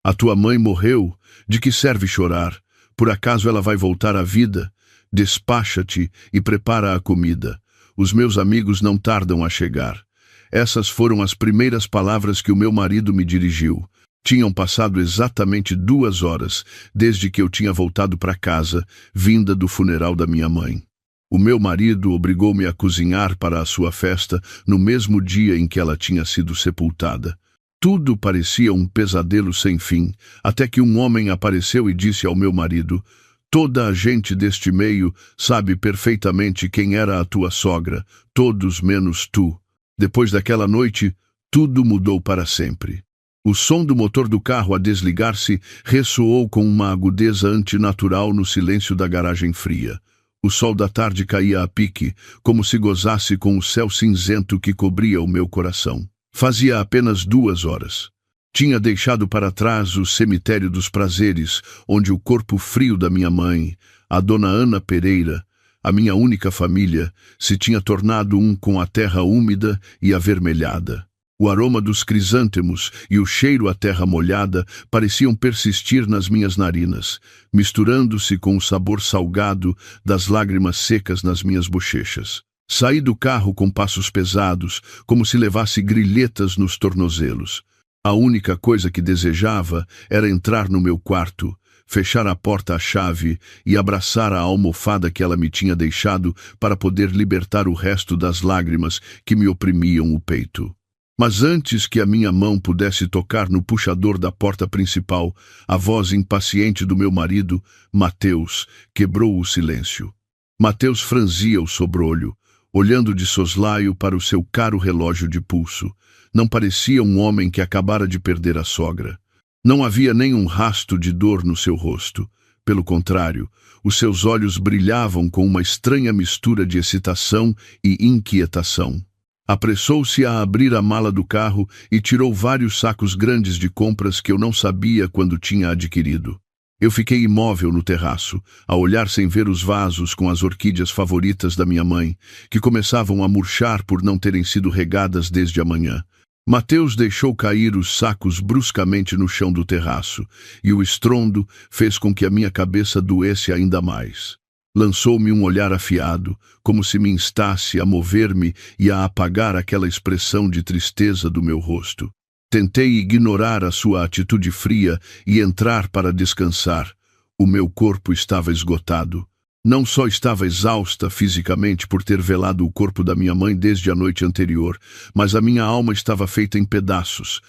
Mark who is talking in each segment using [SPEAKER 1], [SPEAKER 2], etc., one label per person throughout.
[SPEAKER 1] A tua mãe morreu, de que serve chorar? Por acaso ela vai voltar à vida? Despacha-te e prepara a comida. Os meus amigos não tardam a chegar. Essas foram as primeiras palavras que o meu marido me dirigiu. Tinham passado exatamente 2 horas desde que eu tinha voltado para casa, vinda do funeral da minha mãe. O meu marido obrigou-me a cozinhar para a sua festa no mesmo dia em que ela tinha sido sepultada. Tudo parecia um pesadelo sem fim, até que um homem apareceu e disse ao meu marido: "Toda a gente deste meio sabe perfeitamente quem era a tua sogra, todos menos tu." Depois daquela noite, tudo mudou para sempre. O som do motor do carro a desligar-se ressoou com uma agudeza antinatural no silêncio da garagem fria. O sol da tarde caía a pique, como se gozasse com o céu cinzento que cobria o meu coração. Fazia apenas 2 horas. Tinha deixado para trás o cemitério dos prazeres, onde o corpo frio da minha mãe, a dona Ana Pereira, a minha única família, se tinha tornado um com a terra úmida e avermelhada. O aroma dos crisântemos e o cheiro à terra molhada pareciam persistir nas minhas narinas, misturando-se com o sabor salgado das lágrimas secas nas minhas bochechas. Saí do carro com passos pesados, como se levasse grilhetas nos tornozelos. A única coisa que desejava era entrar no meu quarto, fechar a porta à chave e abraçar a almofada que ela me tinha deixado para poder libertar o resto das lágrimas que me oprimiam o peito. Mas antes que a minha mão pudesse tocar no puxador da porta principal, a voz impaciente do meu marido, Mateus, quebrou o silêncio. Mateus franzia o sobrolho, olhando de soslaio para o seu caro relógio de pulso. Não parecia um homem que acabara de perder a sogra. Não havia nenhum rasto de dor no seu rosto. Pelo contrário, os seus olhos brilhavam com uma estranha mistura de excitação e inquietação. Apressou-se a abrir a mala do carro e tirou vários sacos grandes de compras que eu não sabia quando tinha adquirido. Eu fiquei imóvel no terraço, a olhar sem ver os vasos com as orquídeas favoritas da minha mãe, que começavam a murchar por não terem sido regadas desde a manhã. Mateus deixou cair os sacos bruscamente no chão do terraço, e o estrondo fez com que a minha cabeça doesse ainda mais. Lançou-me um olhar afiado, como se me instasse a mover-me e a apagar aquela expressão de tristeza do meu rosto. Tentei ignorar a sua atitude fria e entrar para descansar. O meu corpo estava esgotado. Não só estava exausta fisicamente por ter velado o corpo da minha mãe desde a noite anterior, mas a minha alma estava feita em pedaços.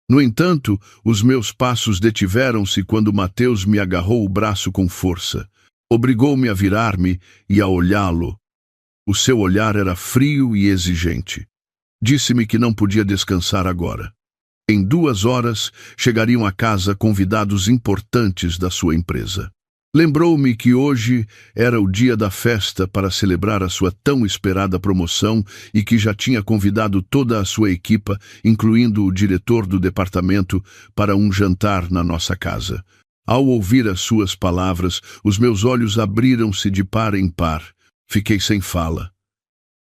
[SPEAKER 1] No entanto, os meus passos detiveram-se quando Mateus me agarrou o braço com força. Obrigou-me a virar-me e a olhá-lo. O seu olhar era frio e exigente. Disse-me que não podia descansar agora. Em 2 horas, chegariam a casa convidados importantes da sua empresa. Lembrou-me que hoje era o dia da festa para celebrar a sua tão esperada promoção e que já tinha convidado toda a sua equipa, incluindo o diretor do departamento, para um jantar na nossa casa. Ao ouvir as suas palavras, os meus olhos abriram-se de par em par. Fiquei sem fala.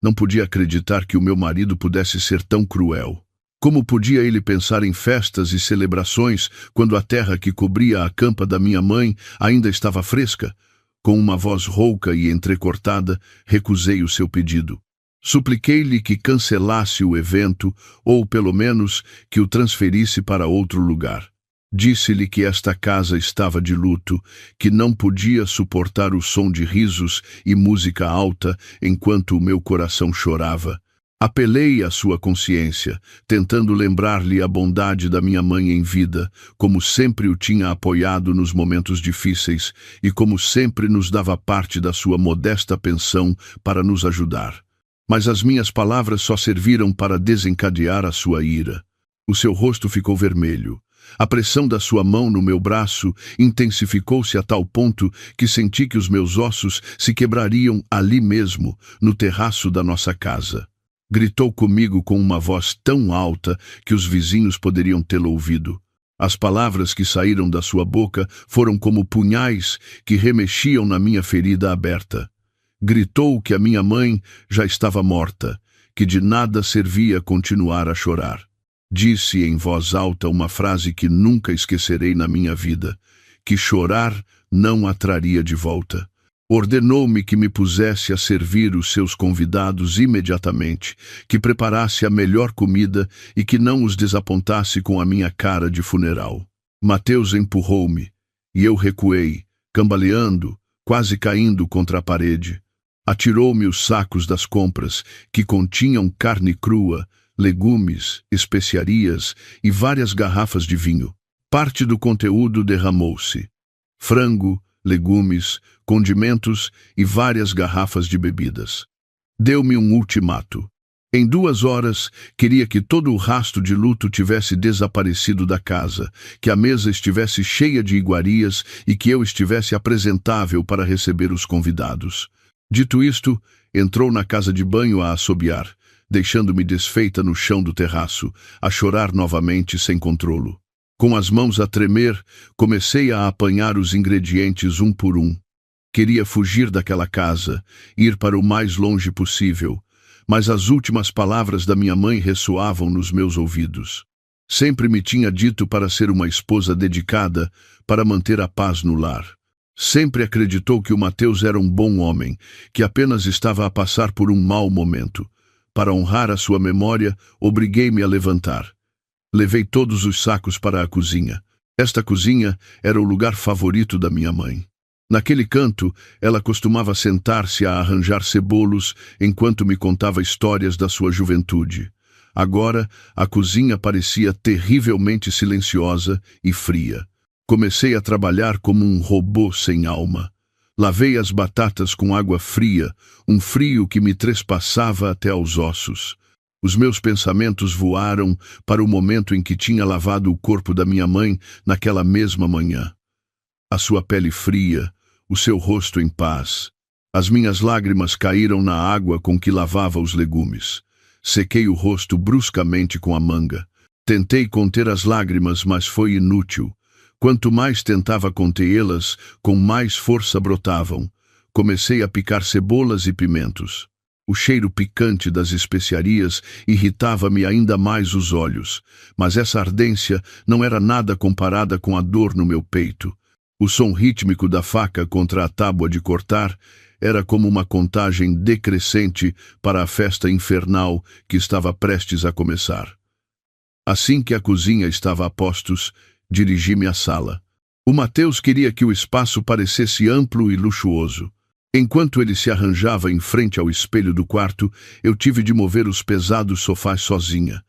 [SPEAKER 1] Não podia acreditar que o meu marido pudesse ser tão cruel. Como podia ele pensar em festas e celebrações quando a terra que cobria a campa da minha mãe ainda estava fresca? Com uma voz rouca e entrecortada, recusei o seu pedido. Supliquei-lhe que cancelasse o evento, ou pelo menos que o transferisse para outro lugar. Disse-lhe que esta casa estava de luto, que não podia suportar o som de risos e música alta enquanto o meu coração chorava. Apelei à sua consciência, tentando lembrar-lhe a bondade da minha mãe em vida, como sempre o tinha apoiado nos momentos difíceis e como sempre nos dava parte da sua modesta pensão para nos ajudar. Mas as minhas palavras só serviram para desencadear a sua ira. O seu rosto ficou vermelho. A pressão da sua mão no meu braço intensificou-se a tal ponto que senti que os meus ossos se quebrariam ali mesmo, no terraço da nossa casa. Gritou comigo com uma voz tão alta que os vizinhos poderiam tê-lo ouvido. As palavras que saíram da sua boca foram como punhais que remexiam na minha ferida aberta. Gritou que a minha mãe já estava morta, que de nada servia continuar a chorar. Disse em voz alta uma frase que nunca esquecerei na minha vida, que chorar não a traria de volta. Ordenou-me que me pusesse a servir os seus convidados imediatamente, que preparasse a melhor comida e que não os desapontasse com a minha cara de funeral. Mateus empurrou-me, e eu recuei, cambaleando, quase caindo contra a parede. Atirou-me os sacos das compras, que continham carne crua, legumes, especiarias e várias garrafas de vinho. Parte do conteúdo derramou-se. Frango, legumes, condimentos e várias garrafas de bebidas. Deu-me um ultimato. Em 2 horas, queria que todo o rastro de luto tivesse desaparecido da casa, que a mesa estivesse cheia de iguarias e que eu estivesse apresentável para receber os convidados. Dito isto, entrou na casa de banho a assobiar, deixando-me desfeita no chão do terraço, a chorar novamente sem controlo. Com as mãos a tremer, comecei a apanhar os ingredientes um por um. Queria fugir daquela casa, ir para o mais longe possível, mas as últimas palavras da minha mãe ressoavam nos meus ouvidos. Sempre me tinha dito para ser uma esposa dedicada, para manter a paz no lar. Sempre acreditou que o Mateus era um bom homem, que apenas estava a passar por um mau momento. Para honrar a sua memória, obriguei-me a levantar. Levei todos os sacos para a cozinha. Esta cozinha era o lugar favorito da minha mãe. Naquele canto, ela costumava sentar-se a arranjar cebolos enquanto me contava histórias da sua juventude. Agora, a cozinha parecia terrivelmente silenciosa e fria. Comecei a trabalhar como um robô sem alma. Lavei as batatas com água fria, um frio que me trespassava até aos ossos. Os meus pensamentos voaram para o momento em que tinha lavado o corpo da minha mãe naquela mesma manhã. A sua pele fria, o seu rosto em paz. As minhas lágrimas caíram na água com que lavava os legumes. Sequei o rosto bruscamente com a manga. Tentei conter as lágrimas, mas foi inútil. Quanto mais tentava contê-las, com mais força brotavam. Comecei a picar cebolas e pimentos. O cheiro picante das especiarias irritava-me ainda mais os olhos, mas essa ardência não era nada comparada com a dor no meu peito. O som rítmico da faca contra a tábua de cortar era como uma contagem decrescente para a festa infernal que estava prestes a começar. Assim que a cozinha estava a postos, dirigi-me à sala. O Mateus queria que o espaço parecesse amplo e luxuoso. Enquanto ele se arranjava em frente ao espelho do quarto, eu tive de mover os pesados sofás sozinha.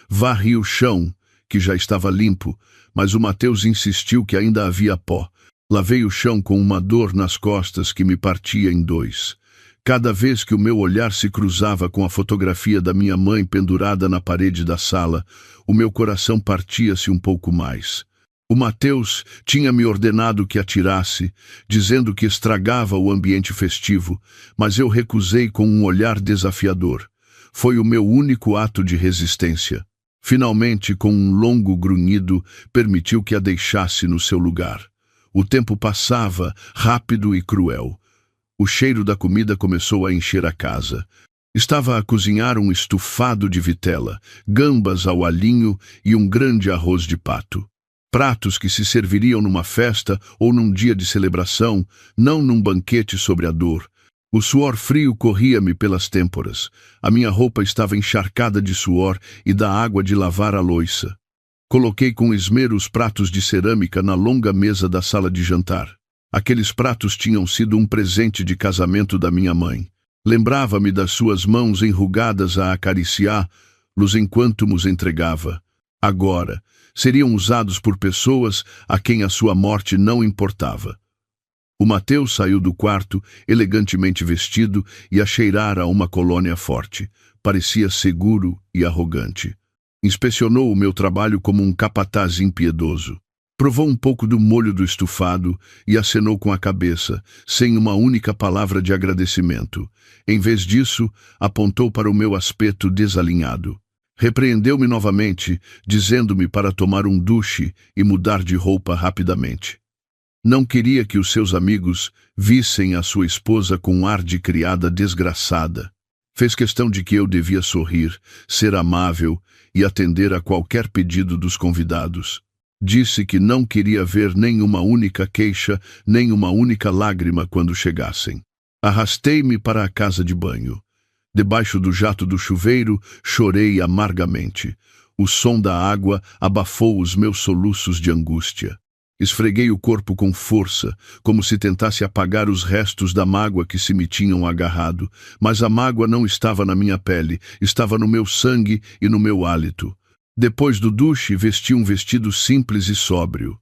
[SPEAKER 1] Varri o chão, que já estava limpo, mas o Mateus insistiu que ainda havia pó. Lavei o chão com uma dor nas costas que me partia em 2. Cada vez que o meu olhar se cruzava com a fotografia da minha mãe pendurada na parede da sala, o meu coração partia-se um pouco mais. O Mateus tinha me ordenado que atirasse, dizendo que estragava o ambiente festivo, mas eu recusei com um olhar desafiador. Foi o meu único ato de resistência. Finalmente, com um longo grunhido, permitiu que a deixasse no seu lugar. O tempo passava, rápido e cruel. O cheiro da comida começou a encher a casa. Estava a cozinhar um estufado de vitela, gambas ao alhinho e um grande arroz de pato. Pratos que se serviriam numa festa ou num dia de celebração, não num banquete sobre a dor. O suor frio corria-me pelas têmporas. A minha roupa estava encharcada de suor e da água de lavar a louça. Coloquei com esmero os pratos de cerâmica na longa mesa da sala de jantar. Aqueles pratos tinham sido um presente de casamento da minha mãe. Lembrava-me das suas mãos enrugadas a acariciá-los enquanto nos entregava. Agora, seriam usados por pessoas a quem a sua morte não importava. O Mateus saiu do quarto, elegantemente vestido e a cheirar a uma colônia forte. Parecia seguro e arrogante. Inspecionou o meu trabalho como um capataz impiedoso. Provou um pouco do molho do estufado e acenou com a cabeça, sem uma única palavra de agradecimento. Em vez disso, apontou para o meu aspecto desalinhado. Repreendeu-me novamente, dizendo-me para tomar um duche e mudar de roupa rapidamente. Não queria que os seus amigos vissem a sua esposa com um ar de criada desgraçada. Fez questão de que eu devia sorrir, ser amável e atender a qualquer pedido dos convidados. Disse que não queria ver nenhuma única queixa, nem uma única lágrima quando chegassem. Arrastei-me para a casa de banho. Debaixo do jato do chuveiro, chorei amargamente. O som da água abafou os meus soluços de angústia. Esfreguei o corpo com força, como se tentasse apagar os restos da mágoa que se me tinham agarrado, mas a mágoa não estava na minha pele, estava no meu sangue e no meu hálito. Depois do duche, vesti um vestido simples e sóbrio.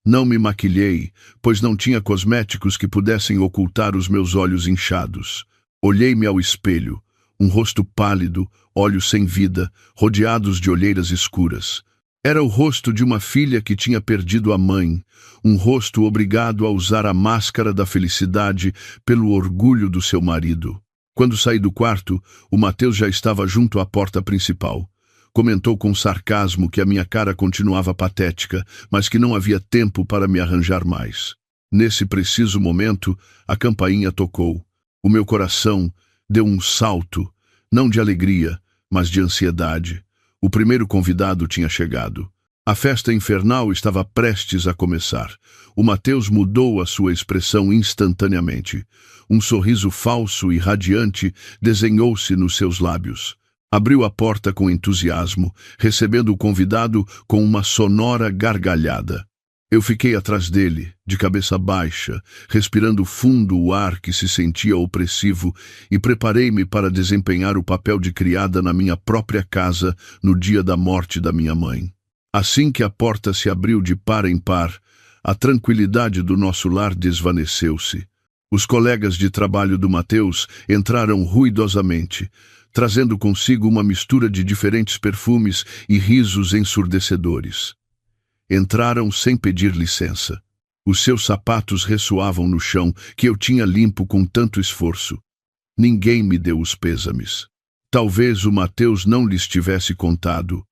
[SPEAKER 1] Não me maquilhei, pois não tinha cosméticos que pudessem ocultar os meus olhos inchados. Olhei-me ao espelho, um rosto pálido, olhos sem vida, rodeados de olheiras escuras. Era o rosto de uma filha que tinha perdido a mãe, um rosto obrigado a usar a máscara da felicidade pelo orgulho do seu marido. Quando saí do quarto, o Mateus já estava junto à porta principal. Comentou com sarcasmo que a minha cara continuava patética, mas que não havia tempo para me arranjar mais. Nesse preciso momento, a campainha tocou. O meu coração deu um salto, não de alegria, mas de ansiedade. O primeiro convidado tinha chegado. A festa infernal estava prestes a começar. O Mateus mudou a sua expressão instantaneamente. Um sorriso falso e radiante desenhou-se nos seus lábios. Abriu a porta com entusiasmo, recebendo o convidado com uma sonora gargalhada. Eu fiquei atrás dele, de cabeça baixa, respirando fundo o ar que se sentia opressivo, e preparei-me para desempenhar o papel de criada na minha própria casa no dia da morte da minha mãe. Assim que a porta se abriu de par em par, a tranquilidade do nosso lar desvaneceu-se. Os colegas de trabalho do Mateus entraram ruidosamente, trazendo consigo uma mistura de diferentes perfumes e risos ensurdecedores. Entraram sem pedir licença. Os seus sapatos ressoavam no chão, que eu tinha limpo com tanto esforço. Ninguém me deu os pêsames. Talvez o Mateus não lhes tivesse contado.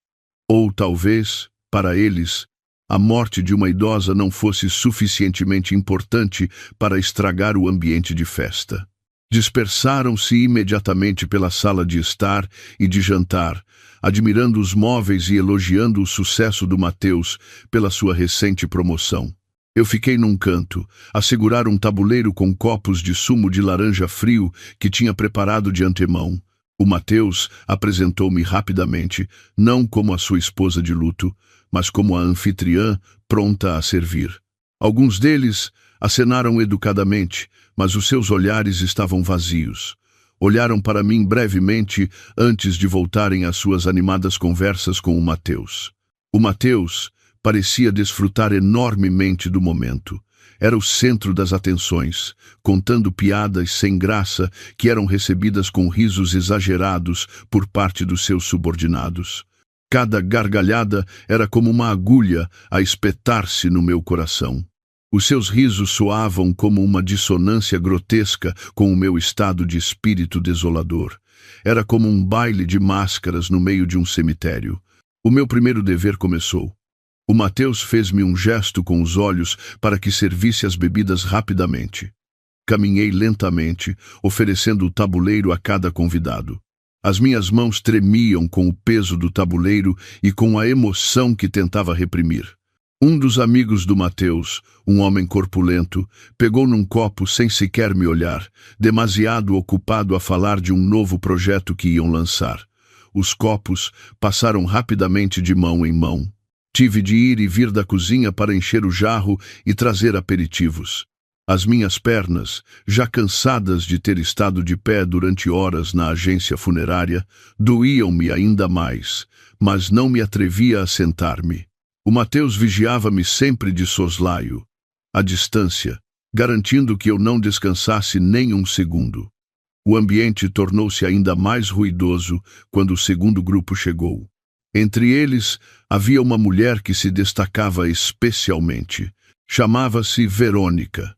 [SPEAKER 1] Ou talvez, para eles, a morte de uma idosa não fosse suficientemente importante para estragar o ambiente de festa. Dispersaram-se imediatamente pela sala de estar e de jantar, admirando os móveis e elogiando o sucesso do Mateus pela sua recente promoção. Eu fiquei num canto, a segurar um tabuleiro com copos de sumo de laranja frio que tinha preparado de antemão. O Mateus apresentou-me rapidamente, não como a sua esposa de luto, mas como a anfitriã pronta a servir. Alguns deles acenaram educadamente, mas os seus olhares estavam vazios. Olharam para mim brevemente antes de voltarem às suas animadas conversas com o Mateus. O Mateus parecia desfrutar enormemente do momento. Era o centro das atenções, contando piadas sem graça que eram recebidas com risos exagerados por parte dos seus subordinados. Cada gargalhada era como uma agulha a espetar-se no meu coração. Os seus risos soavam como uma dissonância grotesca com o meu estado de espírito desolador. Era como um baile de máscaras no meio de um cemitério. O meu primeiro dever começou. O Mateus fez-me um gesto com os olhos para que servisse as bebidas rapidamente. Caminhei lentamente, oferecendo o tabuleiro a cada convidado. As minhas mãos tremiam com o peso do tabuleiro e com a emoção que tentava reprimir. Um dos amigos do Mateus, um homem corpulento, pegou num copo sem sequer me olhar, demasiado ocupado a falar de um novo projeto que iam lançar. Os copos passaram rapidamente de mão em mão. Tive de ir e vir da cozinha para encher o jarro e trazer aperitivos. As minhas pernas, já cansadas de ter estado de pé durante horas na agência funerária, doíam-me ainda mais, mas não me atrevia a sentar-me. O Mateus vigiava-me sempre de soslaio, à distância, garantindo que eu não descansasse nem um segundo. O ambiente tornou-se ainda mais ruidoso quando o segundo grupo chegou. Entre eles, havia uma mulher que se destacava especialmente. Chamava-se Verônica.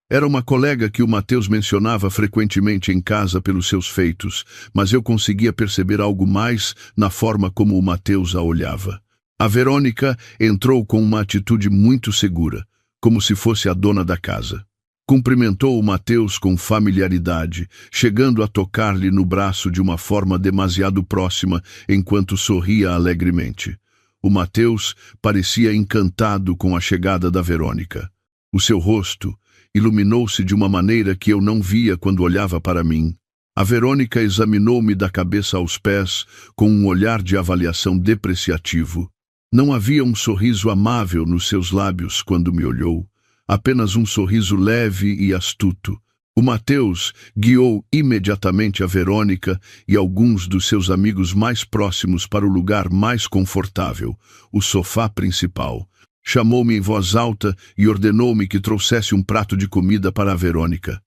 [SPEAKER 1] Era uma colega que o Mateus mencionava frequentemente em casa pelos seus feitos, mas eu conseguia perceber algo mais na forma como o Mateus a olhava. A Verônica entrou com uma atitude muito segura, como se fosse a dona da casa. Cumprimentou o Mateus com familiaridade, chegando a tocar-lhe no braço de uma forma demasiado próxima, enquanto sorria alegremente. O Mateus parecia encantado com a chegada da Verônica. O seu rosto iluminou-se de uma maneira que eu não via quando olhava para mim. A Verônica examinou-me da cabeça aos pés com um olhar de avaliação depreciativo. Não havia um sorriso amável nos seus lábios quando me olhou. Apenas um sorriso leve e astuto. O Mateus guiou imediatamente a Verônica e alguns dos seus amigos mais próximos para o lugar mais confortável, o sofá principal. Chamou-me em voz alta e ordenou-me que trouxesse um prato de comida para a Verônica.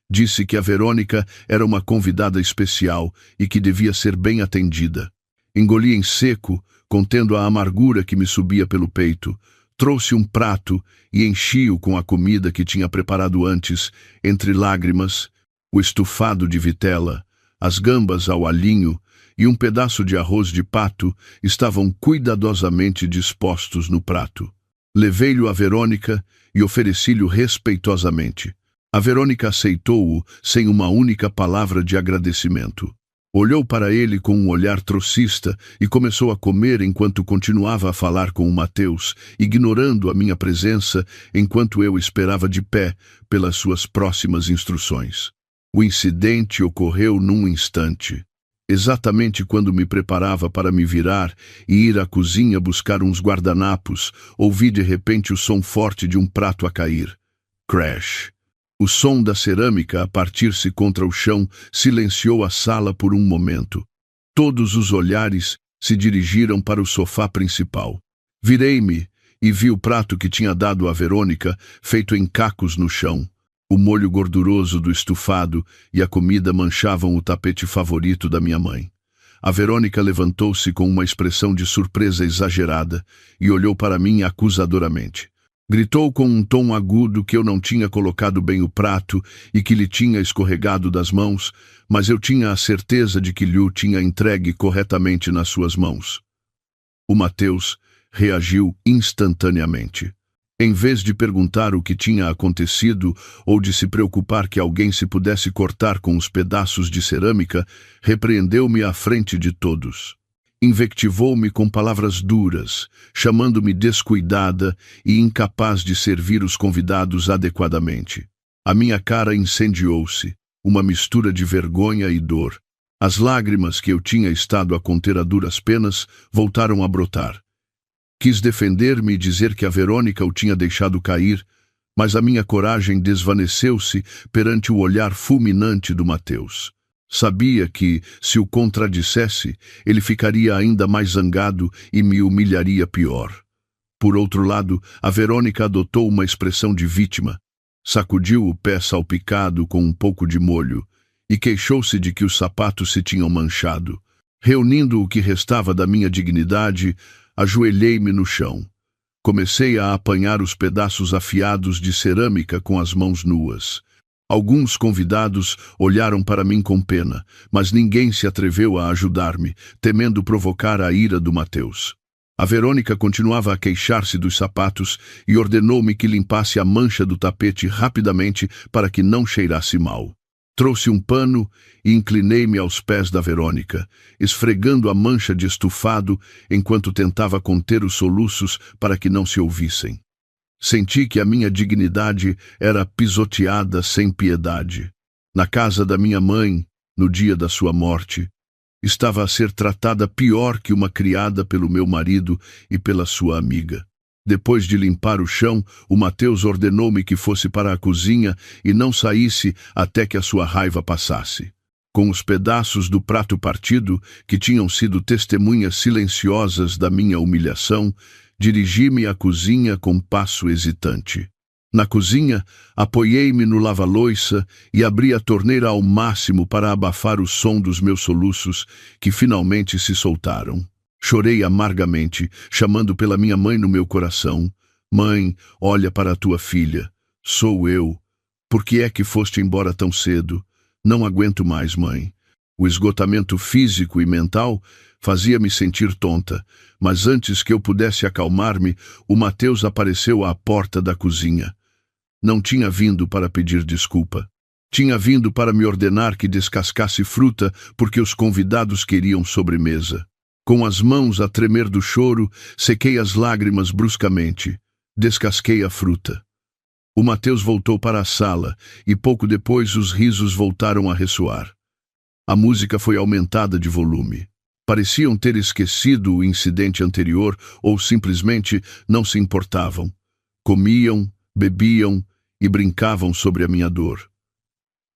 [SPEAKER 1] Disse que a Verônica era uma convidada especial e que devia ser bem atendida. Engoli em seco, contendo a amargura que me subia pelo peito. Trouxe um prato e enchi-o com a comida que tinha preparado antes, entre lágrimas, o estufado de vitela, as gambas ao alhinho e um pedaço de arroz de pato estavam cuidadosamente dispostos no prato. Levei-lhe a Verônica e ofereci-lhe respeitosamente. A Verônica aceitou-o sem uma única palavra de agradecimento. Olhou para ele com um olhar trocista e começou a comer enquanto continuava a falar com o Mateus, ignorando a minha presença enquanto eu esperava de pé pelas suas próximas instruções. O incidente ocorreu num instante. Exatamente quando me preparava para me virar e ir à cozinha buscar uns guardanapos, ouvi de repente o som forte de um prato a cair. Crash! O som da cerâmica a partir-se contra o chão silenciou a sala por um momento. Todos os olhares se dirigiram para o sofá principal. Virei-me e vi o prato que tinha dado a Verônica, feito em cacos no chão. O molho gorduroso do estufado e a comida manchavam o tapete favorito da minha mãe. A Verônica levantou-se com uma expressão de surpresa exagerada e olhou para mim acusadoramente. Gritou com um tom agudo que eu não tinha colocado bem o prato e que lhe tinha escorregado das mãos, mas eu tinha a certeza de que lhe tinha entregue corretamente nas suas mãos. O Mateus reagiu instantaneamente. Em vez de perguntar o que tinha acontecido ou de se preocupar que alguém se pudesse cortar com os pedaços de cerâmica, repreendeu-me à frente de todos. Invectivou-me com palavras duras, chamando-me descuidada e incapaz de servir os convidados adequadamente. A minha cara incendiou-se, uma mistura de vergonha e dor. As lágrimas que eu tinha estado a conter a duras penas voltaram a brotar. Quis defender-me e dizer que a Verônica o tinha deixado cair, mas a minha coragem desvaneceu-se perante o olhar fulminante do Mateus. Sabia que, se o contradissesse, ele ficaria ainda mais zangado e me humilharia pior. Por outro lado, a Verônica adotou uma expressão de vítima. Sacudiu o pé salpicado com um pouco de molho e queixou-se de que os sapatos se tinham manchado. Reunindo o que restava da minha dignidade, ajoelhei-me no chão. Comecei a apanhar os pedaços afiados de cerâmica com as mãos nuas. Alguns convidados olharam para mim com pena, mas ninguém se atreveu a ajudar-me, temendo provocar a ira do Mateus. A Verônica continuava a queixar-se dos sapatos e ordenou-me que limpasse a mancha do tapete rapidamente para que não cheirasse mal. Trouxe um pano e inclinei-me aos pés da Verônica, esfregando a mancha de estufado enquanto tentava conter os soluços para que não se ouvissem. Senti que a minha dignidade era pisoteada sem piedade. Na casa da minha mãe, no dia da sua morte, estava a ser tratada pior que uma criada pelo meu marido e pela sua amiga. Depois de limpar o chão, o Mateus ordenou-me que fosse para a cozinha e não saísse até que a sua raiva passasse. Com os pedaços do prato partido, que tinham sido testemunhas silenciosas da minha humilhação, dirigi-me à cozinha com passo hesitante. Na cozinha, apoiei-me no lava-loiça e abri a torneira ao máximo para abafar o som dos meus soluços, que finalmente se soltaram. Chorei amargamente, chamando pela minha mãe no meu coração. Mãe, olha para a tua filha. Sou eu. Por que é que foste embora tão cedo? Não aguento mais, mãe. O esgotamento físico e mental fazia-me sentir tonta, mas antes que eu pudesse acalmar-me, o Mateus apareceu à porta da cozinha. não tinha vindo para pedir desculpa. Tinha vindo para me ordenar que descascasse fruta porque os convidados queriam sobremesa. Com as mãos a tremer do choro, sequei as lágrimas bruscamente. Descasquei a fruta. O Mateus voltou para a sala e pouco depois os risos voltaram a ressoar. A música foi aumentada de volume. Pareciam ter esquecido o incidente anterior ou simplesmente não se importavam. Comiam, bebiam e brincavam sobre a minha dor.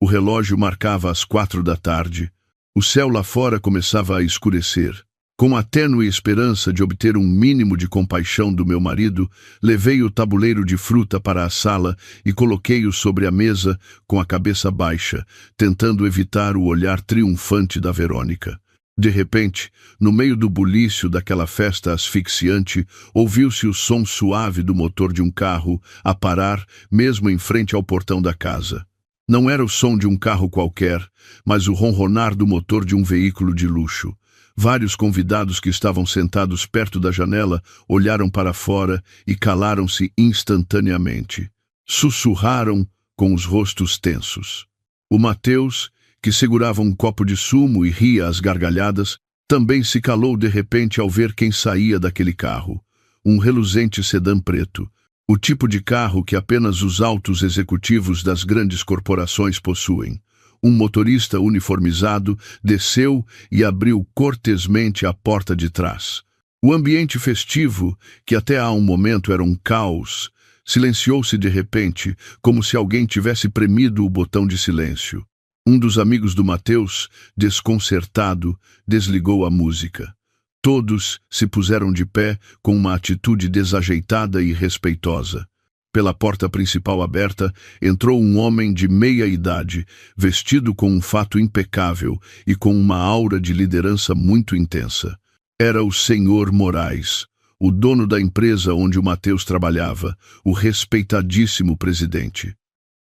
[SPEAKER 1] O relógio marcava as 4 da tarde. O céu lá fora começava a escurecer. Com a tênue esperança de obter um mínimo de compaixão do meu marido, levei o tabuleiro de fruta para a sala e coloquei-o sobre a mesa com a cabeça baixa, tentando evitar o olhar triunfante da Verônica. De repente, no meio do bulício daquela festa asfixiante, ouviu-se o som suave do motor de um carro a parar mesmo em frente ao portão da casa. Não era o som de um carro qualquer, mas o ronronar do motor de um veículo de luxo. Vários convidados que estavam sentados perto da janela olharam para fora e calaram-se instantaneamente. Sussurraram com os rostos tensos. O Mateus, que segurava um copo de sumo e ria às gargalhadas, também se calou de repente ao ver quem saía daquele carro. Um reluzente sedã preto. O tipo de carro que apenas os altos executivos das grandes corporações possuem. Um motorista uniformizado desceu e abriu cortesmente a porta de trás. O ambiente festivo, que até há um momento era um caos, silenciou-se de repente, como se alguém tivesse premido o botão de silêncio. Um dos amigos do Mateus, desconcertado, desligou a música. Todos se puseram de pé com uma atitude desajeitada e respeitosa. Pela porta principal aberta, entrou um homem de meia idade, vestido com um fato impecável e com uma aura de liderança muito intensa. Era o Senhor Moraes, o dono da empresa onde o Mateus trabalhava, o respeitadíssimo presidente.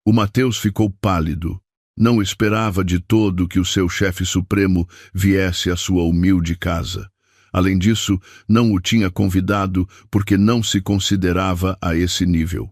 [SPEAKER 1] O Mateus ficou pálido. Não esperava de todo que o seu chefe supremo viesse à sua humilde casa. Além disso, não o tinha convidado porque não se considerava a esse nível.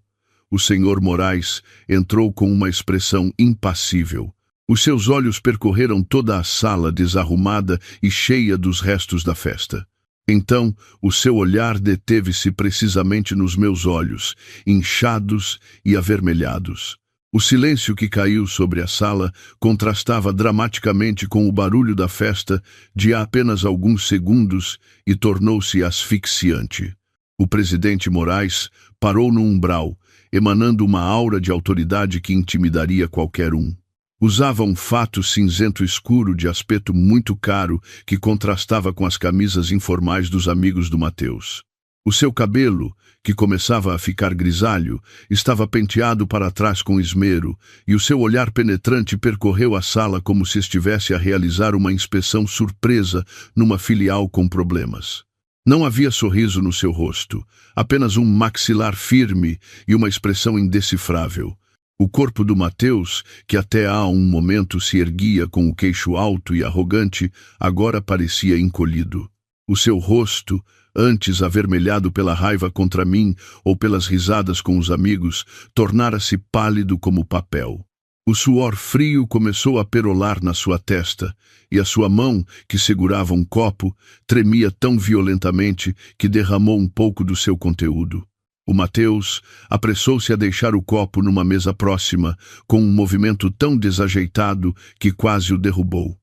[SPEAKER 1] O Senhor Moraes entrou com uma expressão impassível. Os seus olhos percorreram toda a sala desarrumada e cheia dos restos da festa. Então, o seu olhar deteve-se precisamente nos meus olhos, inchados e avermelhados. O silêncio que caiu sobre a sala contrastava dramaticamente com o barulho da festa de há apenas alguns segundos e tornou-se asfixiante. O presidente Moraes parou no umbral, emanando uma aura de autoridade que intimidaria qualquer um. Usava um fato cinzento escuro de aspecto muito caro que contrastava com as camisas informais dos amigos do Mateus. O seu cabelo, que começava a ficar grisalho, estava penteado para trás com esmero, e o seu olhar penetrante percorreu a sala como se estivesse a realizar uma inspeção surpresa numa filial com problemas. Não havia sorriso no seu rosto, apenas um maxilar firme e uma expressão indecifrável. O corpo do Mateus, que até há um momento se erguia com o queixo alto e arrogante, agora parecia encolhido. O seu rosto, antes avermelhado pela raiva contra mim ou pelas risadas com os amigos, tornara-se pálido como papel. O suor frio começou a perolar na sua testa, e a sua mão, que segurava um copo, tremia tão violentamente que derramou um pouco do seu conteúdo. O Mateus apressou-se a deixar o copo numa mesa próxima, com um movimento tão desajeitado que quase o derrubou.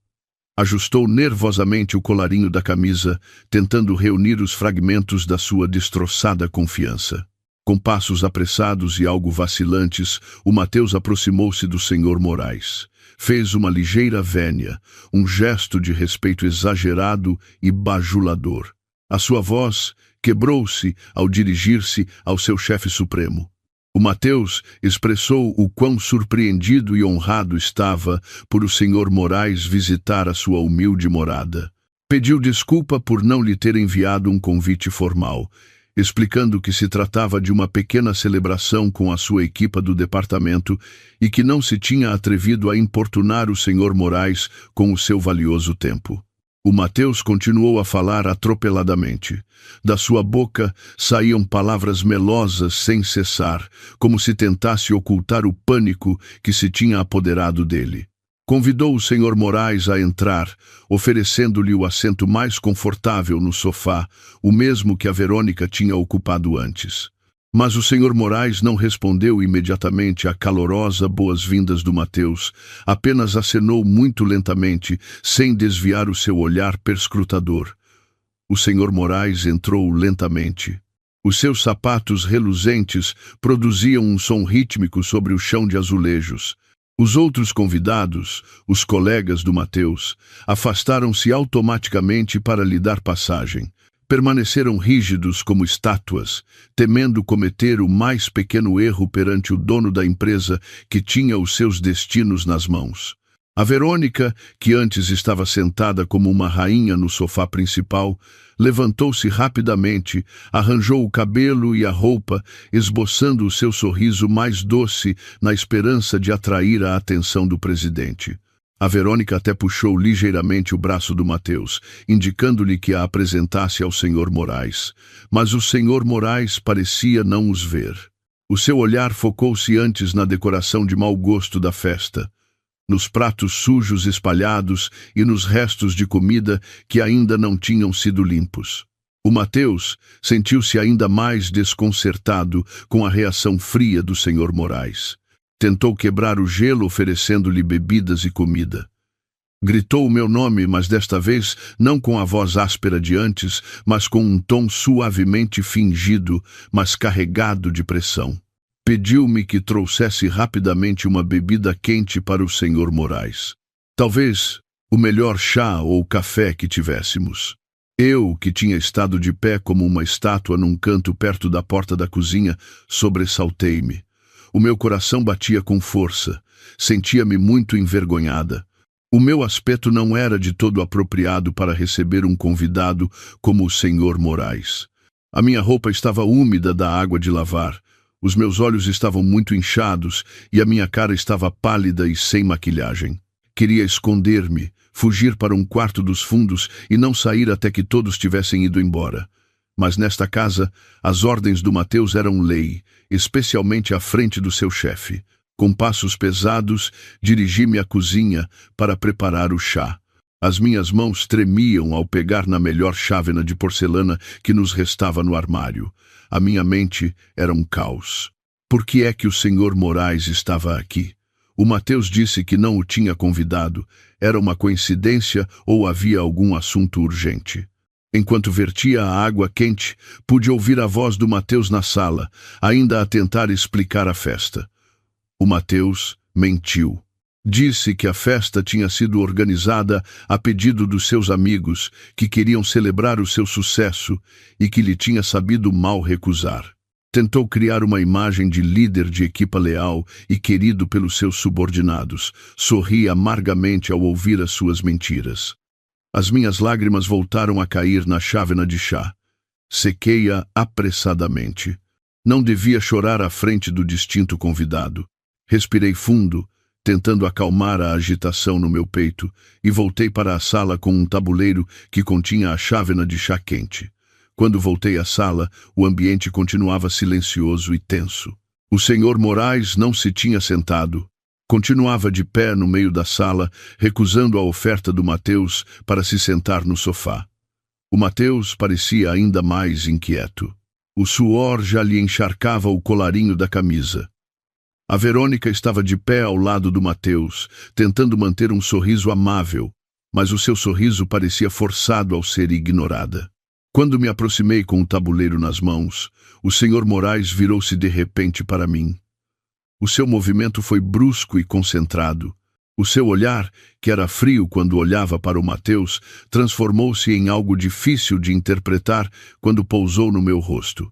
[SPEAKER 1] Ajustou nervosamente o colarinho da camisa, tentando reunir os fragmentos da sua destroçada confiança. Com passos apressados e algo vacilantes, o Mateus aproximou-se do Senhor Moraes. Fez uma ligeira vénia, um gesto de respeito exagerado e bajulador. A sua voz quebrou-se ao dirigir-se ao seu chefe supremo. O Mateus expressou o quão surpreendido e honrado estava por o Senhor Moraes visitar a sua humilde morada. Pediu desculpa por não lhe ter enviado um convite formal, explicando que se tratava de uma pequena celebração com a sua equipa do departamento e que não se tinha atrevido a importunar o Senhor Moraes com o seu valioso tempo. O Mateus continuou a falar atropeladamente. Da sua boca saíam palavras melosas sem cessar, como se tentasse ocultar o pânico que se tinha apoderado dele. Convidou o Sr. Moraes a entrar, oferecendo-lhe o assento mais confortável no sofá, o mesmo que a Verônica tinha ocupado antes. Mas o Sr. Moraes não respondeu imediatamente à calorosa boas-vindas do Mateus, apenas acenou muito lentamente, sem desviar o seu olhar perscrutador. O Sr. Moraes entrou lentamente. Os seus sapatos reluzentes produziam um som rítmico sobre o chão de azulejos. Os outros convidados, os colegas do Mateus, afastaram-se automaticamente para lhe dar passagem. Permaneceram rígidos como estátuas, temendo cometer o mais pequeno erro perante o dono da empresa que tinha os seus destinos nas mãos. A Verônica, que antes estava sentada como uma rainha no sofá principal, levantou-se rapidamente, arranjou o cabelo e a roupa, esboçando o seu sorriso mais doce na esperança de atrair a atenção do presidente. A Verônica até puxou ligeiramente o braço do Mateus, indicando-lhe que a apresentasse ao Sr. Moraes. Mas o Sr. Moraes parecia não os ver. O seu olhar focou-se antes na decoração de mau gosto da festa, nos pratos sujos espalhados e nos restos de comida que ainda não tinham sido limpos. O Mateus sentiu-se ainda mais desconcertado com a reação fria do Sr. Moraes. Tentou quebrar o gelo oferecendo-lhe bebidas e comida. Gritou o meu nome, mas desta vez não com a voz áspera de antes, mas com um tom suavemente fingido, mas carregado de pressão. Pediu-me que trouxesse rapidamente uma bebida quente para o Sr. Moraes. Talvez o melhor chá ou café que tivéssemos. Eu, que tinha estado de pé como uma estátua num canto perto da porta da cozinha, sobressaltei-me. O meu coração batia com força. Sentia-me muito envergonhada. O meu aspecto não era de todo apropriado para receber um convidado como o Sr. Moraes. A minha roupa estava úmida da água de lavar. Os meus olhos estavam muito inchados e a minha cara estava pálida e sem maquilhagem. Queria esconder-me, fugir para um quarto dos fundos e não sair até que todos tivessem ido embora. Mas nesta casa, as ordens do Mateus eram lei, especialmente à frente do seu chefe. Com passos pesados, dirigi-me à cozinha para preparar o chá. As minhas mãos tremiam ao pegar na melhor chávena de porcelana que nos restava no armário. A minha mente era um caos. Por que é que o Sr. Moraes estava aqui? O Mateus disse que não o tinha convidado. Era uma coincidência ou havia algum assunto urgente? Enquanto vertia a água quente, pude ouvir a voz do Mateus na sala, ainda a tentar explicar a festa. O Mateus mentiu. Disse que a festa tinha sido organizada a pedido dos seus amigos, que queriam celebrar o seu sucesso e que lhe tinha sabido mal recusar. Tentou criar uma imagem de líder de equipa leal e querido pelos seus subordinados. Sorri amargamente ao ouvir as suas mentiras. As minhas lágrimas voltaram a cair na chávena de chá. Sequei-a apressadamente. Não devia chorar à frente do distinto convidado. Respirei fundo, tentando acalmar a agitação no meu peito, e voltei para a sala com um tabuleiro que continha a chávena de chá quente. Quando voltei à sala, o ambiente continuava silencioso e tenso. O Sr. Moraes não se tinha sentado. Continuava de pé no meio da sala, recusando a oferta do Mateus para se sentar no sofá. O Mateus parecia ainda mais inquieto. O suor já lhe encharcava o colarinho da camisa. A Verônica estava de pé ao lado do Mateus, tentando manter um sorriso amável, mas o seu sorriso parecia forçado ao ser ignorada. Quando me aproximei com o tabuleiro nas mãos, o Sr. Moraes virou-se de repente para mim. O seu movimento foi brusco e concentrado. O seu olhar, que era frio quando olhava para o Mateus, transformou-se em algo difícil de interpretar quando pousou no meu rosto.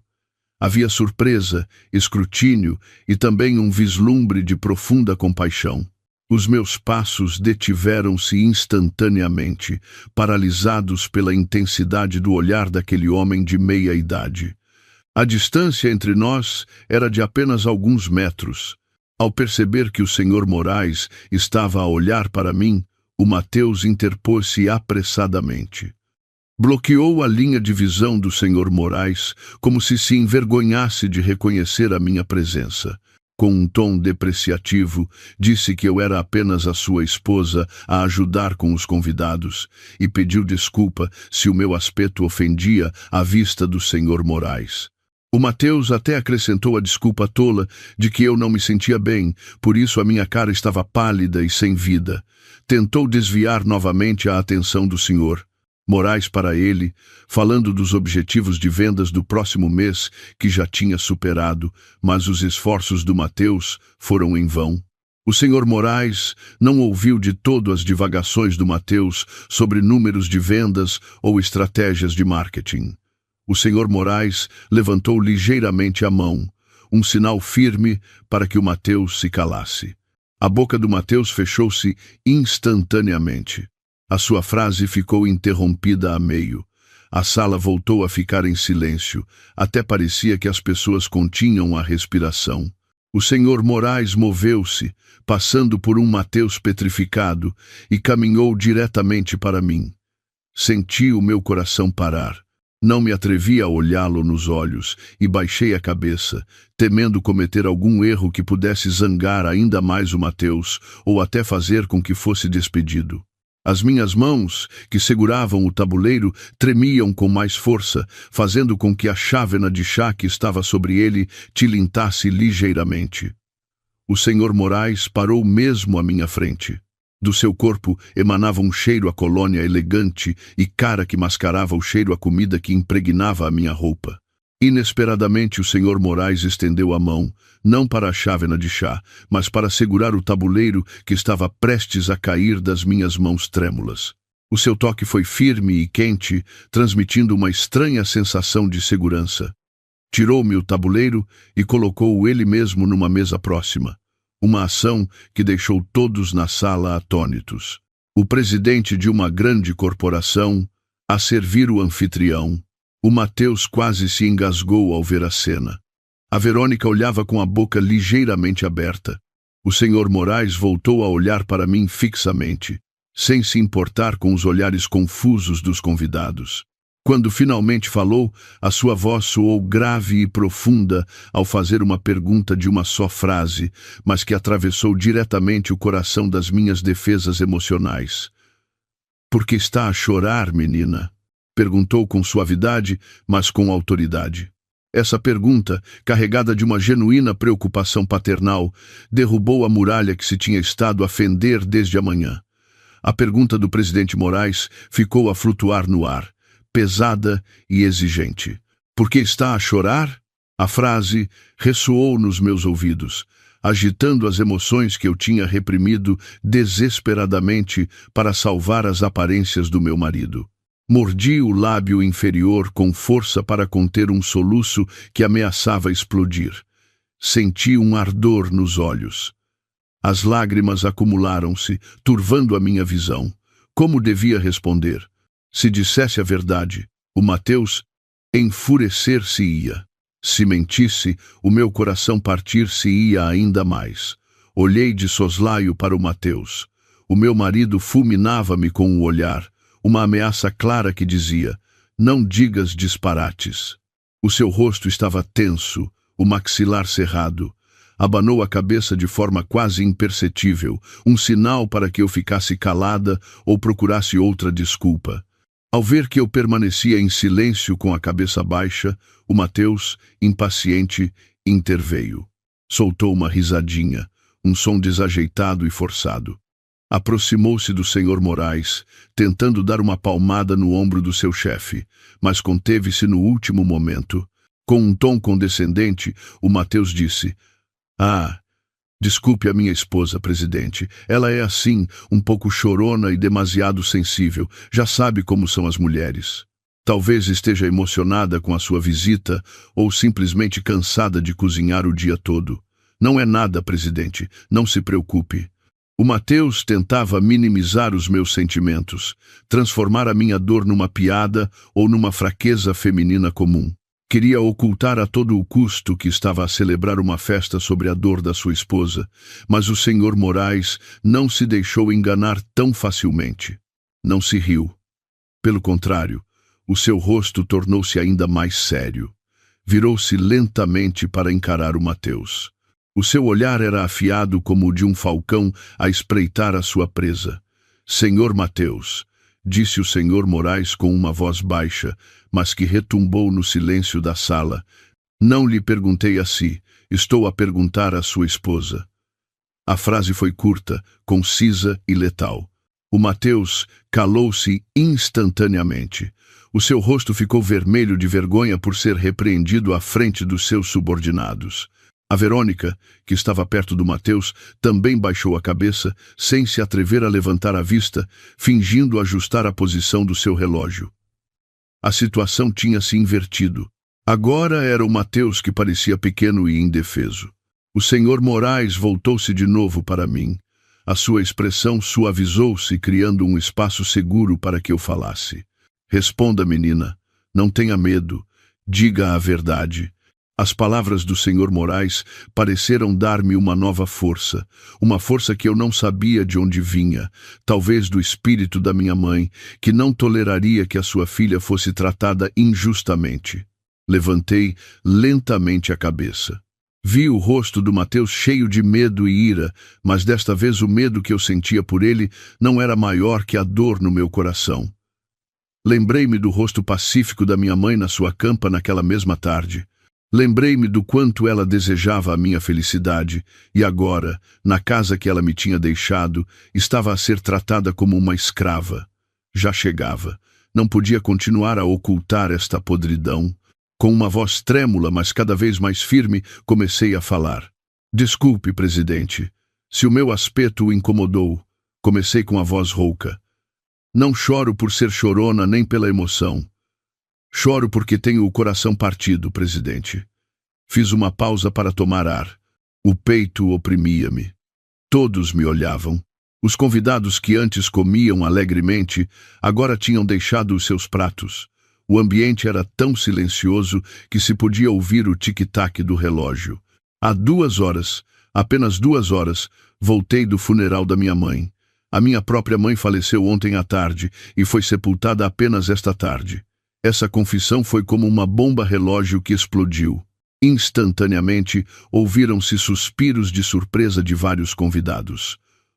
[SPEAKER 1] Havia surpresa, escrutínio e também um vislumbre de profunda compaixão. Os meus passos detiveram-se instantaneamente, paralisados pela intensidade do olhar daquele homem de meia idade. A distância entre nós era de apenas alguns metros. Ao perceber que o Sr. Moraes estava a olhar para mim, O Mateus interpôs-se apressadamente. Bloqueou a linha de visão do Sr. Moraes, como se envergonhasse de reconhecer a minha presença. Com um tom depreciativo, disse que eu era apenas a sua esposa a ajudar com os convidados e pediu desculpa se o meu aspecto ofendia à vista do Sr. Moraes. O Mateus até acrescentou a desculpa tola de que eu não me sentia bem, por isso a minha cara estava pálida e sem vida. Tentou desviar novamente a atenção do Sr. Moraes para ele, falando dos objetivos de vendas do próximo mês que já tinha superado, mas os esforços do Mateus foram em vão. O Sr. Moraes não ouviu de todo as divagações do Mateus sobre números de vendas ou estratégias de marketing. O Sr. Moraes levantou ligeiramente a mão, um sinal firme para que o Mateus se calasse. A boca do Mateus fechou-se instantaneamente. A sua frase ficou interrompida a meio. A sala voltou a ficar em silêncio, até parecia que as pessoas continham a respiração. O Sr. Moraes moveu-se, passando por um Mateus petrificado, e caminhou diretamente para mim. Senti o meu coração parar. Não me atrevi a olhá-lo nos olhos e baixei a cabeça, temendo cometer algum erro que pudesse zangar ainda mais o Mateus ou até fazer com que fosse despedido. As minhas mãos, que seguravam o tabuleiro, tremiam com mais força, fazendo com que a chávena de chá que estava sobre ele tilintasse ligeiramente. O Sr. Moraes parou mesmo à minha frente. Do seu corpo emanava um cheiro a colônia elegante e cara que mascarava o cheiro a comida que impregnava a minha roupa. Inesperadamente o Sr. Moraes estendeu a mão, não para a chávena de chá, mas para segurar o tabuleiro que estava prestes a cair das minhas mãos trêmulas. O seu toque foi firme e quente, transmitindo uma estranha sensação de segurança. Tirou-me o tabuleiro e colocou-o ele mesmo numa mesa próxima. Uma ação que deixou todos na sala atônitos. O presidente de uma grande corporação a servir o anfitrião. O Mateus quase se engasgou ao ver a cena. A Verônica olhava com a boca ligeiramente aberta. O Sr. Moraes voltou a olhar para mim fixamente, sem se importar com os olhares confusos dos convidados. Quando finalmente falou, a sua voz soou grave e profunda ao fazer uma pergunta de uma só frase, mas que atravessou diretamente o coração das minhas defesas emocionais. "Por que está a chorar, menina?" perguntou com suavidade, mas com autoridade. Essa pergunta, carregada de uma genuína preocupação paternal, derrubou a muralha que se tinha estado a fender desde a manhã. A pergunta do presidente Moraes ficou a flutuar no ar, pesada e exigente. "Por que está a chorar?" A frase ressoou nos meus ouvidos, agitando as emoções que eu tinha reprimido desesperadamente para salvar as aparências do meu marido. Mordi o lábio inferior com força para conter um soluço que ameaçava explodir. Senti um ardor nos olhos. As lágrimas acumularam-se, turvando a minha visão. Como devia responder? Se dissesse a verdade, o Mateus enfurecer-se-ia. Se mentisse, o meu coração partir-se-ia ainda mais. Olhei de soslaio para o Mateus. O meu marido fulminava-me com o olhar, uma ameaça clara que dizia: "Não digas disparates." O seu rosto estava tenso, o maxilar cerrado. Abanou a cabeça de forma quase imperceptível, um sinal para que eu ficasse calada ou procurasse outra desculpa. Ao ver que eu permanecia em silêncio com a cabeça baixa, o Mateus, impaciente, interveio. Soltou uma risadinha, um som desajeitado e forçado. Aproximou-se do Sr. Moraes, tentando dar uma palmada no ombro do seu chefe, mas conteve-se no último momento. Com um tom condescendente, o Mateus disse: "Ah, desculpe a minha esposa, presidente. Ela é assim, um pouco chorona e demasiado sensível. Já sabe como são as mulheres. Talvez esteja emocionada com a sua visita ou simplesmente cansada de cozinhar o dia todo. Não é nada, presidente. Não se preocupe." O Mateus tentava minimizar os meus sentimentos, transformar a minha dor numa piada ou numa fraqueza feminina comum. Queria ocultar a todo o custo que estava a celebrar uma festa sobre a dor da sua esposa, mas o Sr. Moraes não se deixou enganar tão facilmente. Não se riu. Pelo contrário, o seu rosto tornou-se ainda mais sério. Virou-se lentamente para encarar o Mateus. O seu olhar era afiado como o de um falcão a espreitar a sua presa. Senhor Mateus, disse o Sr. Moraes com uma voz baixa, mas que retumbou no silêncio da sala. Não lhe perguntei a si, estou a perguntar à sua esposa. A frase foi curta, concisa e letal. O Mateus calou-se instantaneamente. O seu rosto ficou vermelho de vergonha por ser repreendido à frente dos seus subordinados. A Verônica, que estava perto do Mateus, também baixou a cabeça, sem se atrever a levantar a vista, fingindo ajustar a posição do seu relógio. A situação tinha se invertido. Agora era o Mateus que parecia pequeno e indefeso. O Sr. Moraes voltou-se de novo para mim. A sua expressão suavizou-se, criando um espaço seguro para que eu falasse. Responda, menina. Não tenha medo. Diga a verdade. As palavras do Sr. Moraes pareceram dar-me uma nova força, uma força que eu não sabia de onde vinha, talvez do espírito da minha mãe, que não toleraria que a sua filha fosse tratada injustamente. Levantei lentamente a cabeça. Vi o rosto do Mateus cheio de medo e ira, mas desta vez o medo que eu sentia por ele não era maior que a dor no meu coração. Lembrei-me do rosto pacífico da minha mãe na sua campa naquela mesma tarde. Lembrei-me do quanto ela desejava a minha felicidade, e agora, na casa que ela me tinha deixado, estava a ser tratada como uma escrava. Já chegava. Não podia continuar a ocultar esta podridão. Com uma voz trêmula, mas cada vez mais firme, comecei a falar. Desculpe, presidente. Se o meu aspecto o incomodou, comecei com a voz rouca. Não choro por ser chorona nem pela emoção. Choro porque tenho o coração partido, presidente. Fiz uma pausa para tomar ar. O peito oprimia-me. Todos me olhavam. Os convidados que antes comiam alegremente, agora tinham deixado os seus pratos. O ambiente era tão silencioso que se podia ouvir o tic-tac do relógio. Há 2 horas, apenas 2 horas, voltei do funeral da minha mãe. A minha própria mãe faleceu ontem à tarde e foi sepultada apenas esta tarde. Essa confissão foi como uma bomba-relógio que explodiu. Instantaneamente, ouviram-se suspiros de surpresa de vários convidados.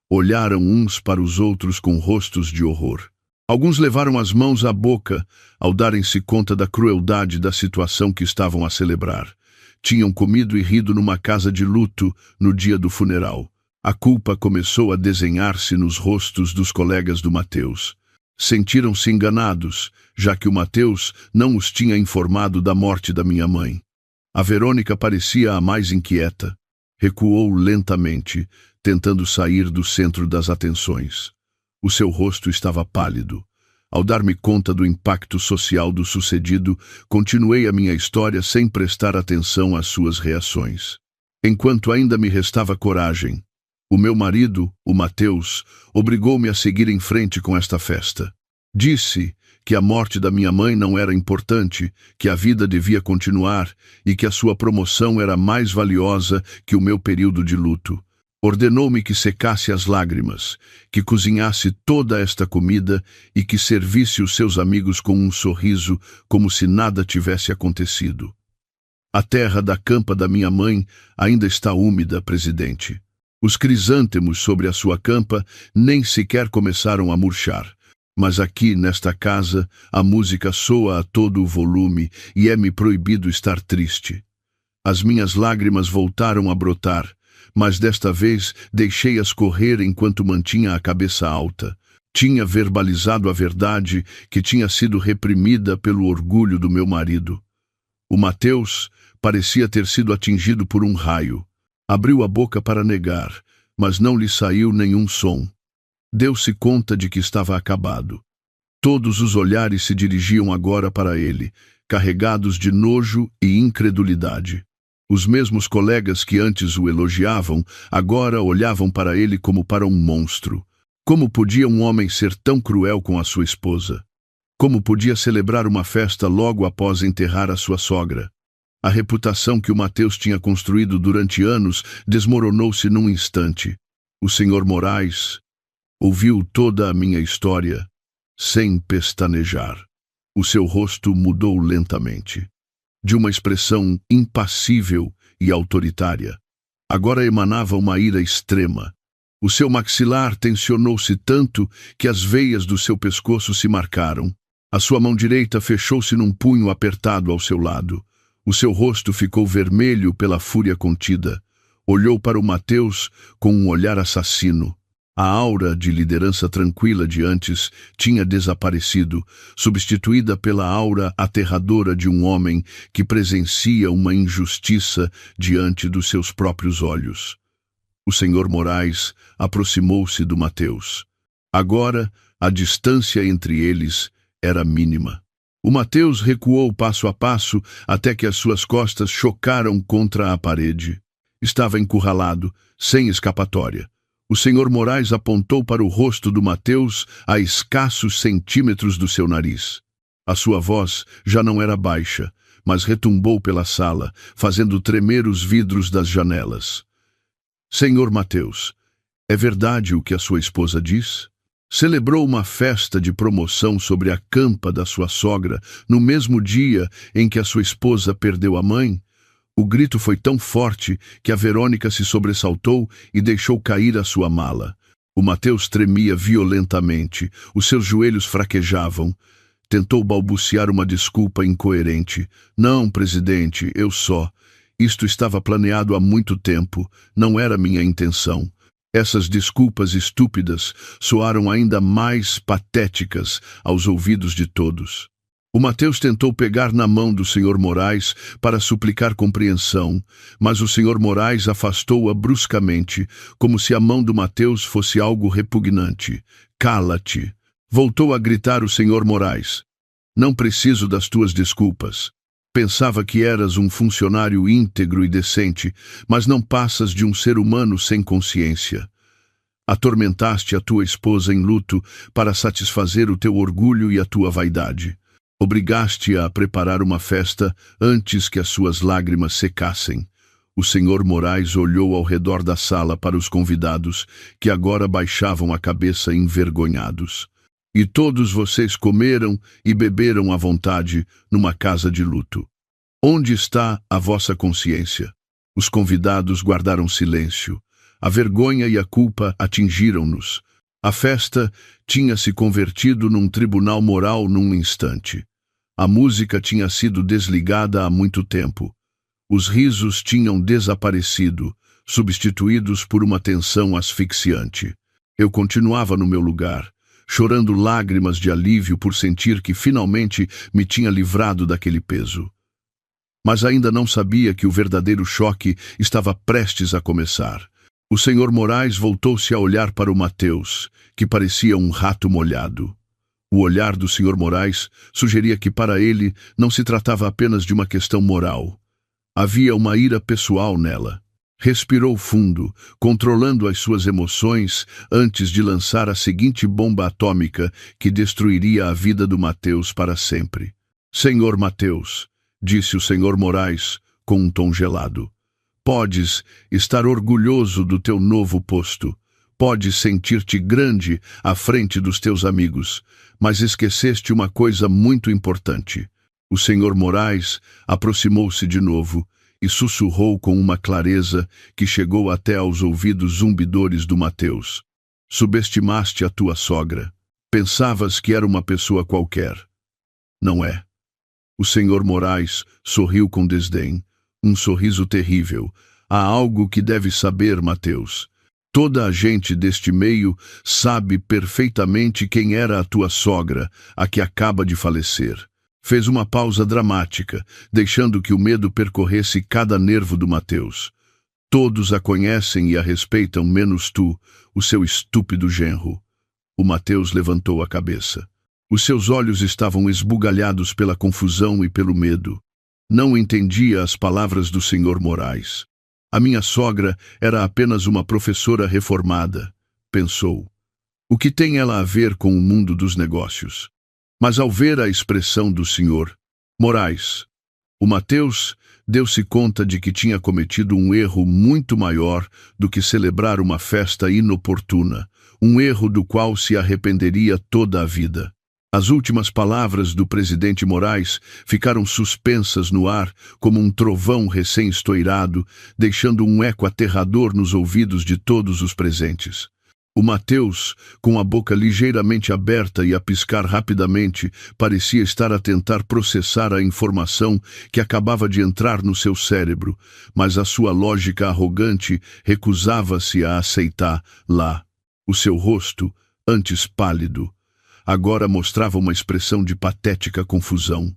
[SPEAKER 1] Olharam uns para os outros com rostos de horror. Alguns levaram as mãos à boca ao darem-se conta da crueldade da situação que estavam a celebrar. Tinham comido e rido numa casa de luto no dia do funeral. A culpa começou a desenhar-se nos rostos dos colegas do Mateus. Sentiram-se enganados, já que o Mateus não os tinha informado da morte da minha mãe. A Verônica parecia a mais inquieta. Recuou lentamente, tentando sair do centro das atenções. O seu rosto estava pálido. Ao dar-me conta do impacto social do sucedido, continuei a minha história sem prestar atenção às suas reações. Enquanto ainda me restava coragem, o meu marido, o Mateus, obrigou-me a seguir em frente com esta festa. Disse que a morte da minha mãe não era importante, que a vida devia continuar e que a sua promoção era mais valiosa que o meu período de luto. Ordenou-me que secasse as lágrimas, que cozinhasse toda esta comida e que servisse os seus amigos com um sorriso, como se nada tivesse acontecido. A terra da campa da minha mãe ainda está úmida, presidente. Os crisântemos sobre a sua campa nem sequer começaram a murchar. Mas aqui, nesta casa, a música soa a todo o volume e é-me proibido estar triste. As minhas lágrimas voltaram a brotar, mas desta vez deixei-as correr enquanto mantinha a cabeça alta. Tinha verbalizado a verdade que tinha sido reprimida pelo orgulho do meu marido. O Mateus parecia ter sido atingido por um raio. Abriu a boca para negar, mas não lhe saiu nenhum som. Deu-se conta de que estava acabado. Todos os olhares se dirigiam agora para ele, carregados de nojo e incredulidade. Os mesmos colegas que antes o elogiavam, agora olhavam para ele como para um monstro. Como podia um homem ser tão cruel com a sua esposa? Como podia celebrar uma festa logo após enterrar a sua sogra? A reputação que o Mateus tinha construído durante anos desmoronou-se num instante. O Sr. Moraes ouviu toda a minha história sem pestanejar. O seu rosto mudou lentamente, de uma expressão impassível e autoritária. Agora emanava uma ira extrema. O seu maxilar tensionou-se tanto que as veias do seu pescoço se marcaram. A sua mão direita fechou-se num punho apertado ao seu lado. O seu rosto ficou vermelho pela fúria contida. Olhou para o Mateus com um olhar assassino. A aura de liderança tranquila de antes tinha desaparecido, substituída pela aura aterradora de um homem que presencia uma injustiça diante dos seus próprios olhos. O Sr. Moraes aproximou-se do Mateus. Agora, a distância entre eles era mínima. O Mateus recuou passo a passo até que as suas costas chocaram contra a parede. Estava encurralado, sem escapatória. O Sr. Moraes apontou para o rosto do Mateus a escassos centímetros do seu nariz. A sua voz já não era baixa, mas retumbou pela sala, fazendo tremer os vidros das janelas. Senhor Mateus, é verdade o que a sua esposa diz? Celebrou uma festa de promoção sobre a campa da sua sogra no mesmo dia em que a sua esposa perdeu a mãe? O grito foi tão forte que a Verônica se sobressaltou e deixou cair a sua mala. O Mateus tremia violentamente, os seus joelhos fraquejavam. Tentou balbuciar uma desculpa incoerente. Não, presidente, eu só. Isto estava planeado há muito tempo. Não era minha intenção. Essas desculpas estúpidas soaram ainda mais patéticas aos ouvidos de todos. O Mateus tentou pegar na mão do Sr. Moraes para suplicar compreensão, mas o Sr. Moraes afastou-a bruscamente, como se a mão do Mateus fosse algo repugnante. Cala-te! Voltou a gritar o Sr. Moraes. Não preciso das tuas desculpas. Pensava que eras um funcionário íntegro e decente, mas não passas de um ser humano sem consciência. Atormentaste a tua esposa em luto para satisfazer o teu orgulho e a tua vaidade. Obrigaste-a a preparar uma festa antes que as suas lágrimas secassem. O Sr. Moraes olhou ao redor da sala para os convidados, que agora baixavam a cabeça envergonhados. E todos vocês comeram e beberam à vontade numa casa de luto. Onde está a vossa consciência? Os convidados guardaram silêncio. A vergonha e a culpa atingiram-nos. A festa tinha se convertido num tribunal moral num instante. A música tinha sido desligada há muito tempo. Os risos tinham desaparecido, substituídos por uma tensão asfixiante. Eu continuava no meu lugar, chorando lágrimas de alívio por sentir que finalmente me tinha livrado daquele peso. Mas ainda não sabia que o verdadeiro choque estava prestes a começar. O Sr. Moraes voltou-se a olhar para o Mateus, que parecia um rato molhado. O olhar do Sr. Moraes sugeria que para ele não se tratava apenas de uma questão moral. Havia uma ira pessoal nela. Respirou fundo, controlando as suas emoções antes de lançar a seguinte bomba atômica que destruiria a vida do Mateus para sempre. Senhor Mateus, disse o Sr. Moraes com um tom gelado, podes estar orgulhoso do teu novo posto. Podes sentir-te grande à frente dos teus amigos, mas esqueceste uma coisa muito importante. O Sr. Moraes aproximou-se de novo e sussurrou com uma clareza que chegou até aos ouvidos zumbidores do Mateus. Subestimaste a tua sogra. Pensavas que era uma pessoa qualquer. Não é. O Sr. Moraes sorriu com desdém, um sorriso terrível. Há algo que deves saber, Mateus. Toda a gente deste meio sabe perfeitamente quem era a tua sogra, a que acaba de falecer. Fez uma pausa dramática, deixando que o medo percorresse cada nervo do Mateus. Todos a conhecem e a respeitam, menos tu, o seu estúpido genro. O Mateus levantou a cabeça. Os seus olhos estavam esbugalhados pela confusão e pelo medo. Não entendia as palavras do Sr. Moraes. A minha sogra era apenas uma professora reformada, pensou. O que tem ela a ver com o mundo dos negócios? Mas ao ver a expressão do Sr. Moraes, o Mateus deu-se conta de que tinha cometido um erro muito maior do que celebrar uma festa inoportuna, um erro do qual se arrependeria toda a vida. As últimas palavras do presidente Moraes ficaram suspensas no ar como um trovão recém-estourado, deixando um eco aterrador nos ouvidos de todos os presentes. O Mateus, com a boca ligeiramente aberta e a piscar rapidamente, parecia estar a tentar processar a informação que acabava de entrar no seu cérebro, mas a sua lógica arrogante recusava-se a aceitar lá. O seu rosto, antes pálido, agora mostrava uma expressão de patética confusão.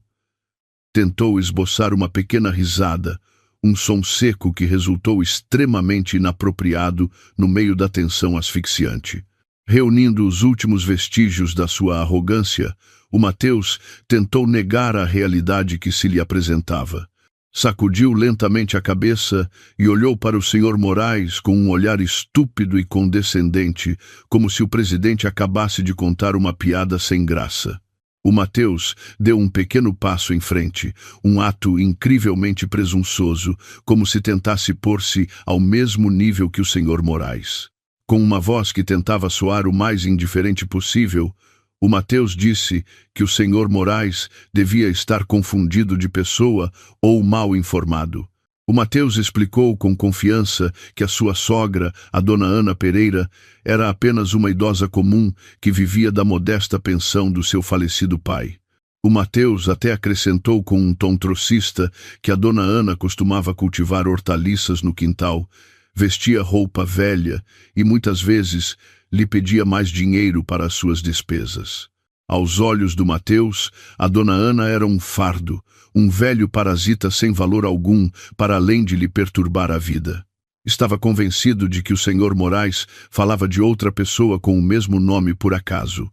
[SPEAKER 1] Tentou esboçar uma pequena risada, um som seco que resultou extremamente inapropriado no meio da tensão asfixiante. Reunindo os últimos vestígios da sua arrogância, o Mateus tentou negar a realidade que se lhe apresentava. Sacudiu lentamente a cabeça e olhou para o Sr. Moraes com um olhar estúpido e condescendente, como se o presidente acabasse de contar uma piada sem graça. O Mateus deu um pequeno passo em frente, um ato incrivelmente presunçoso, como se tentasse pôr-se ao mesmo nível que o Sr. Moraes. Com uma voz que tentava soar o mais indiferente possível, o Mateus disse que o Sr. Moraes devia estar confundido de pessoa ou mal informado. O Mateus explicou com confiança que a sua sogra, a dona Ana Pereira, era apenas uma idosa comum que vivia da modesta pensão do seu falecido pai. O Mateus até acrescentou com um tom trocista que a dona Ana costumava cultivar hortaliças no quintal, vestia roupa velha e muitas vezes lhe pedia mais dinheiro para as suas despesas. Aos olhos do Mateus, a dona Ana era um fardo, um velho parasita sem valor algum, para além de lhe perturbar a vida. Estava convencido de que o Sr. Moraes falava de outra pessoa com o mesmo nome por acaso.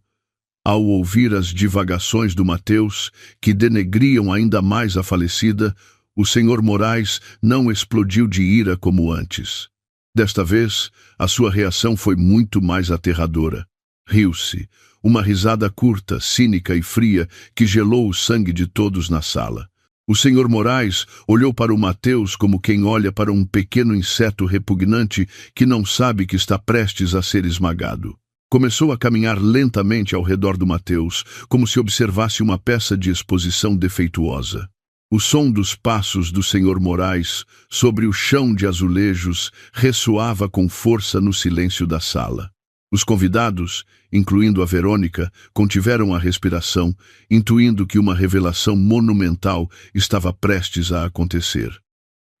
[SPEAKER 1] Ao ouvir as divagações do Mateus, que denegriam ainda mais a falecida, o Sr. Moraes não explodiu de ira como antes. Desta vez, a sua reação foi muito mais aterradora. Riu-se, uma risada curta, cínica e fria que gelou o sangue de todos na sala. O Sr. Moraes olhou para o Mateus como quem olha para um pequeno inseto repugnante que não sabe que está prestes a ser esmagado. Começou a caminhar lentamente ao redor do Mateus, como se observasse uma peça de exposição defeituosa. O som dos passos do Sr. Moraes sobre o chão de azulejos ressoava com força no silêncio da sala. Os convidados, incluindo a Verônica, contiveram a respiração, intuindo que uma revelação monumental estava prestes a acontecer.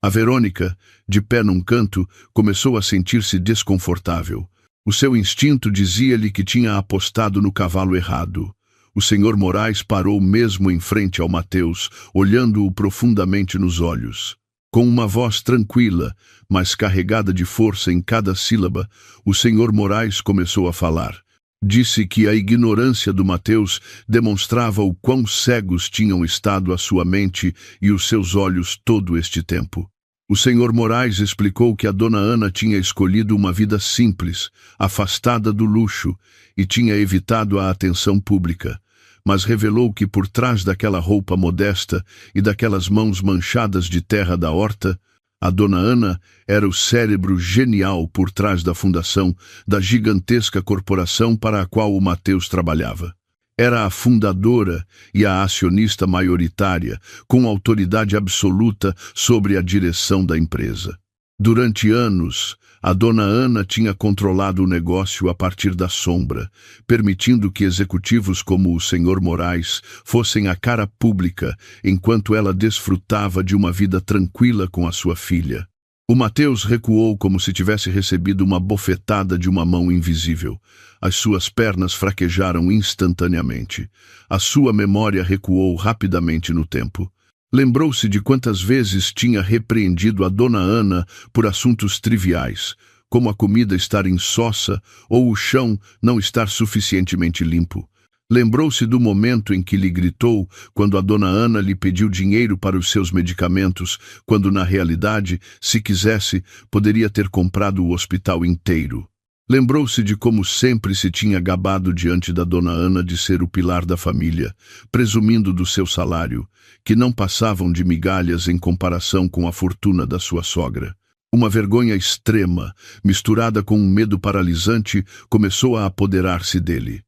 [SPEAKER 1] A Verônica, de pé num canto, começou a sentir-se desconfortável. O seu instinto dizia-lhe que tinha apostado no cavalo errado. O Sr. Moraes parou mesmo em frente ao Mateus, olhando-o profundamente nos olhos. Com uma voz tranquila, mas carregada de força em cada sílaba, o Sr. Moraes começou a falar. Disse que a ignorância do Mateus demonstrava o quão cegos tinham estado a sua mente e os seus olhos todo este tempo. O Sr. Moraes explicou que a dona Ana tinha escolhido uma vida simples, afastada do luxo, e tinha evitado a atenção pública, mas revelou que por trás daquela roupa modesta e daquelas mãos manchadas de terra da horta, a dona Ana era o cérebro genial por trás da fundação da gigantesca corporação para a qual o Mateus trabalhava. Era a fundadora e a acionista maioritária, com autoridade absoluta sobre a direção da empresa. Durante anos, a dona Ana tinha controlado o negócio a partir da sombra, permitindo que executivos como o Sr. Moraes fossem a cara pública, enquanto ela desfrutava de uma vida tranquila com a sua filha. O Mateus recuou como se tivesse recebido uma bofetada de uma mão invisível. As suas pernas fraquejaram instantaneamente. A sua memória recuou rapidamente no tempo. Lembrou-se de quantas vezes tinha repreendido a dona Ana por assuntos triviais, como a comida estar insossa ou o chão não estar suficientemente limpo. Lembrou-se do momento em que lhe gritou quando a dona Ana lhe pediu dinheiro para os seus medicamentos, quando na realidade, se quisesse, poderia ter comprado o hospital inteiro. Lembrou-se de como sempre se tinha gabado diante da dona Ana de ser o pilar da família, presumindo do seu salário, que não passavam de migalhas em comparação com a fortuna da sua sogra. Uma vergonha extrema, misturada com um medo paralisante, começou a apoderar-se dele.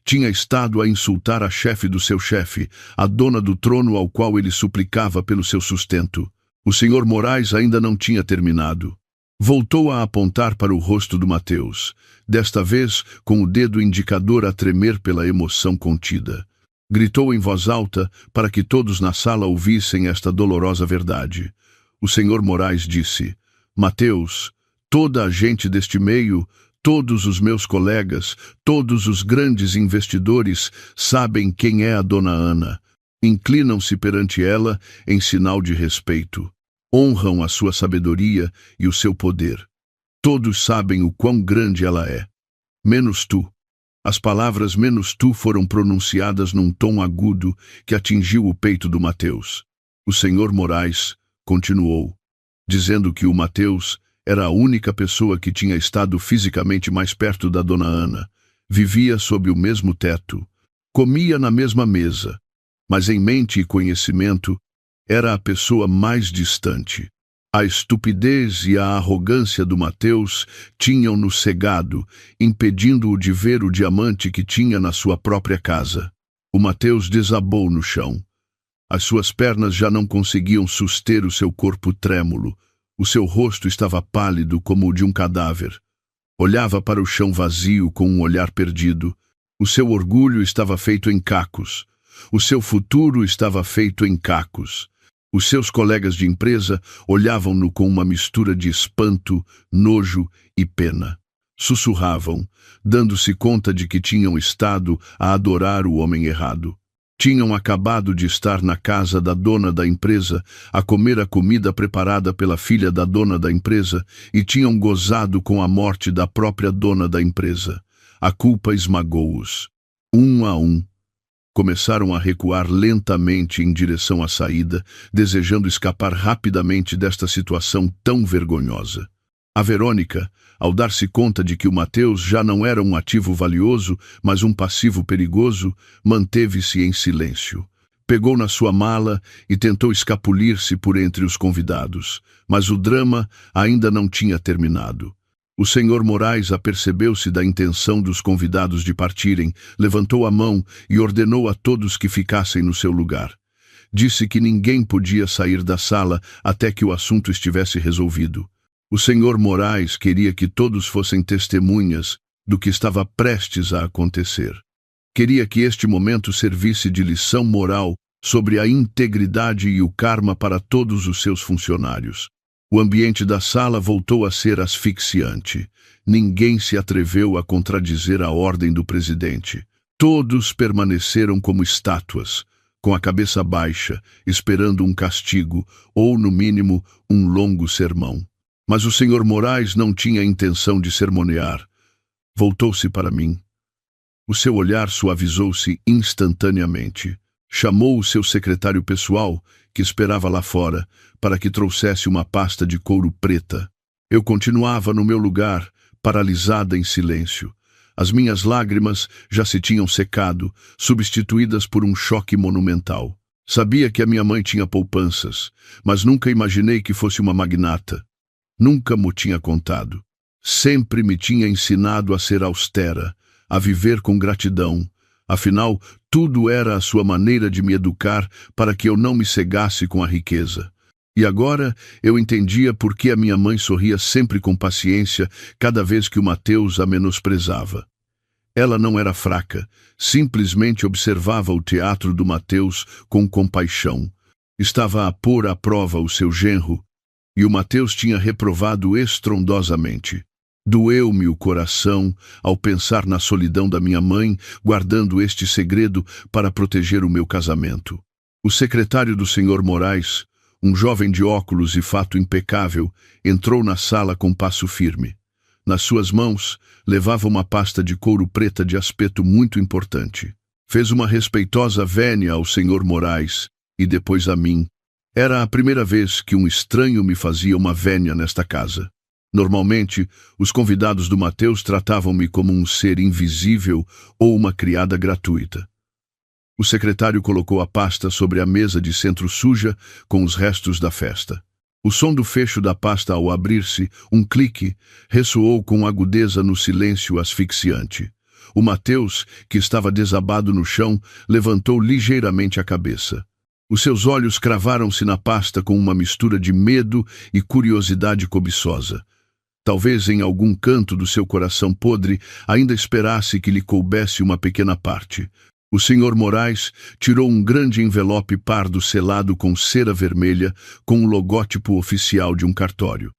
[SPEAKER 1] Tinha estado a insultar a chefe do seu chefe, a dona do trono ao qual ele suplicava pelo seu sustento. O Sr. Moraes ainda não tinha terminado. Voltou a apontar para o rosto do Mateus, desta vez com o dedo indicador a tremer pela emoção contida. Gritou em voz alta para que todos na sala ouvissem esta dolorosa verdade. O Sr. Moraes disse: Mateus, toda a gente deste meio, todos os meus colegas, todos os grandes investidores sabem quem é a dona Ana. Inclinam-se perante ela em sinal de respeito. Honram a sua sabedoria e o seu poder. Todos sabem o quão grande ela é. Menos tu. As palavras menos tu foram pronunciadas num tom agudo que atingiu o peito do Mateus. O Sr. Moraes continuou, dizendo que o Mateus era a única pessoa que tinha estado fisicamente mais perto da dona Ana. Vivia sob o mesmo teto. Comia na mesma mesa. Mas em mente e conhecimento, era a pessoa mais distante. A estupidez e a arrogância do Mateus tinham-no cegado, impedindo-o de ver o diamante que tinha na sua própria casa. O Mateus desabou no chão. As suas pernas já não conseguiam suster o seu corpo trêmulo. O seu rosto estava pálido como o de um cadáver. Olhava para o chão vazio com um olhar perdido. O seu orgulho estava feito em cacos. O seu futuro estava feito em cacos. Os seus colegas de empresa olhavam-no com uma mistura de espanto, nojo e pena. Sussurravam, dando-se conta de que tinham estado a adorar o homem errado. Tinham acabado de estar na casa da dona da empresa a comer a comida preparada pela filha da dona da empresa e tinham gozado com a morte da própria dona da empresa. A culpa esmagou-os. Um a um. Começaram a recuar lentamente em direção à saída, desejando escapar rapidamente desta situação tão vergonhosa. A Verônica, ao dar-se conta de que o Mateus já não era um ativo valioso, mas um passivo perigoso, manteve-se em silêncio. Pegou na sua mala e tentou escapulir-se por entre os convidados, mas o drama ainda não tinha terminado. O Sr. Moraes apercebeu-se da intenção dos convidados de partirem, levantou a mão e ordenou a todos que ficassem no seu lugar. Disse que ninguém podia sair da sala até que o assunto estivesse resolvido. O Sr. Moraes queria que todos fossem testemunhas do que estava prestes a acontecer. Queria que este momento servisse de lição moral sobre a integridade e o karma para todos os seus funcionários. O ambiente da sala voltou a ser asfixiante. Ninguém se atreveu a contradizer a ordem do presidente. Todos permaneceram como estátuas, com a cabeça baixa, esperando um castigo ou, no mínimo, um longo sermão. Mas o Sr. Moraes não tinha intenção de sermonear. Voltou-se para mim. O seu olhar suavizou-se instantaneamente. Chamou o seu secretário pessoal, que esperava lá fora, para que trouxesse uma pasta de couro preta. Eu continuava no meu lugar, paralisada em silêncio. As minhas lágrimas já se tinham secado, substituídas por um choque monumental. Sabia que a minha mãe tinha poupanças, mas nunca imaginei que fosse uma magnata. Nunca mo tinha contado. Sempre me tinha ensinado a ser austera, a viver com gratidão. Afinal, tudo era a sua maneira de me educar para que eu não me cegasse com a riqueza. E agora eu entendia por que a minha mãe sorria sempre com paciência cada vez que o Mateus a menosprezava. Ela não era fraca, simplesmente observava o teatro do Mateus com compaixão. Estava a pôr à prova o seu genro, e o Mateus tinha reprovado estrondosamente. Doeu-me o coração ao pensar na solidão da minha mãe, guardando este segredo para proteger o meu casamento. O secretário do Sr. Moraes, um jovem de óculos e fato impecável, entrou na sala com passo firme. Nas suas mãos, levava uma pasta de couro preta de aspecto muito importante. Fez uma respeitosa vénia ao Sr. Moraes e depois a mim. Era a primeira vez que um estranho me fazia uma vénia nesta casa. Normalmente, os convidados do Mateus tratavam-me como um ser invisível ou uma criada gratuita. O secretário colocou a pasta sobre a mesa de centro suja com os restos da festa. O som do fecho da pasta ao abrir-se, um clique, ressoou com agudeza no silêncio asfixiante. O Mateus, que estava desabado no chão, levantou ligeiramente a cabeça. Os seus olhos cravaram-se na pasta com uma mistura de medo e curiosidade cobiçosa. Talvez em algum canto do seu coração podre ainda esperasse que lhe coubesse uma pequena parte. O Sr. Moraes tirou um grande envelope pardo selado com cera vermelha com o logótipo oficial de um cartório.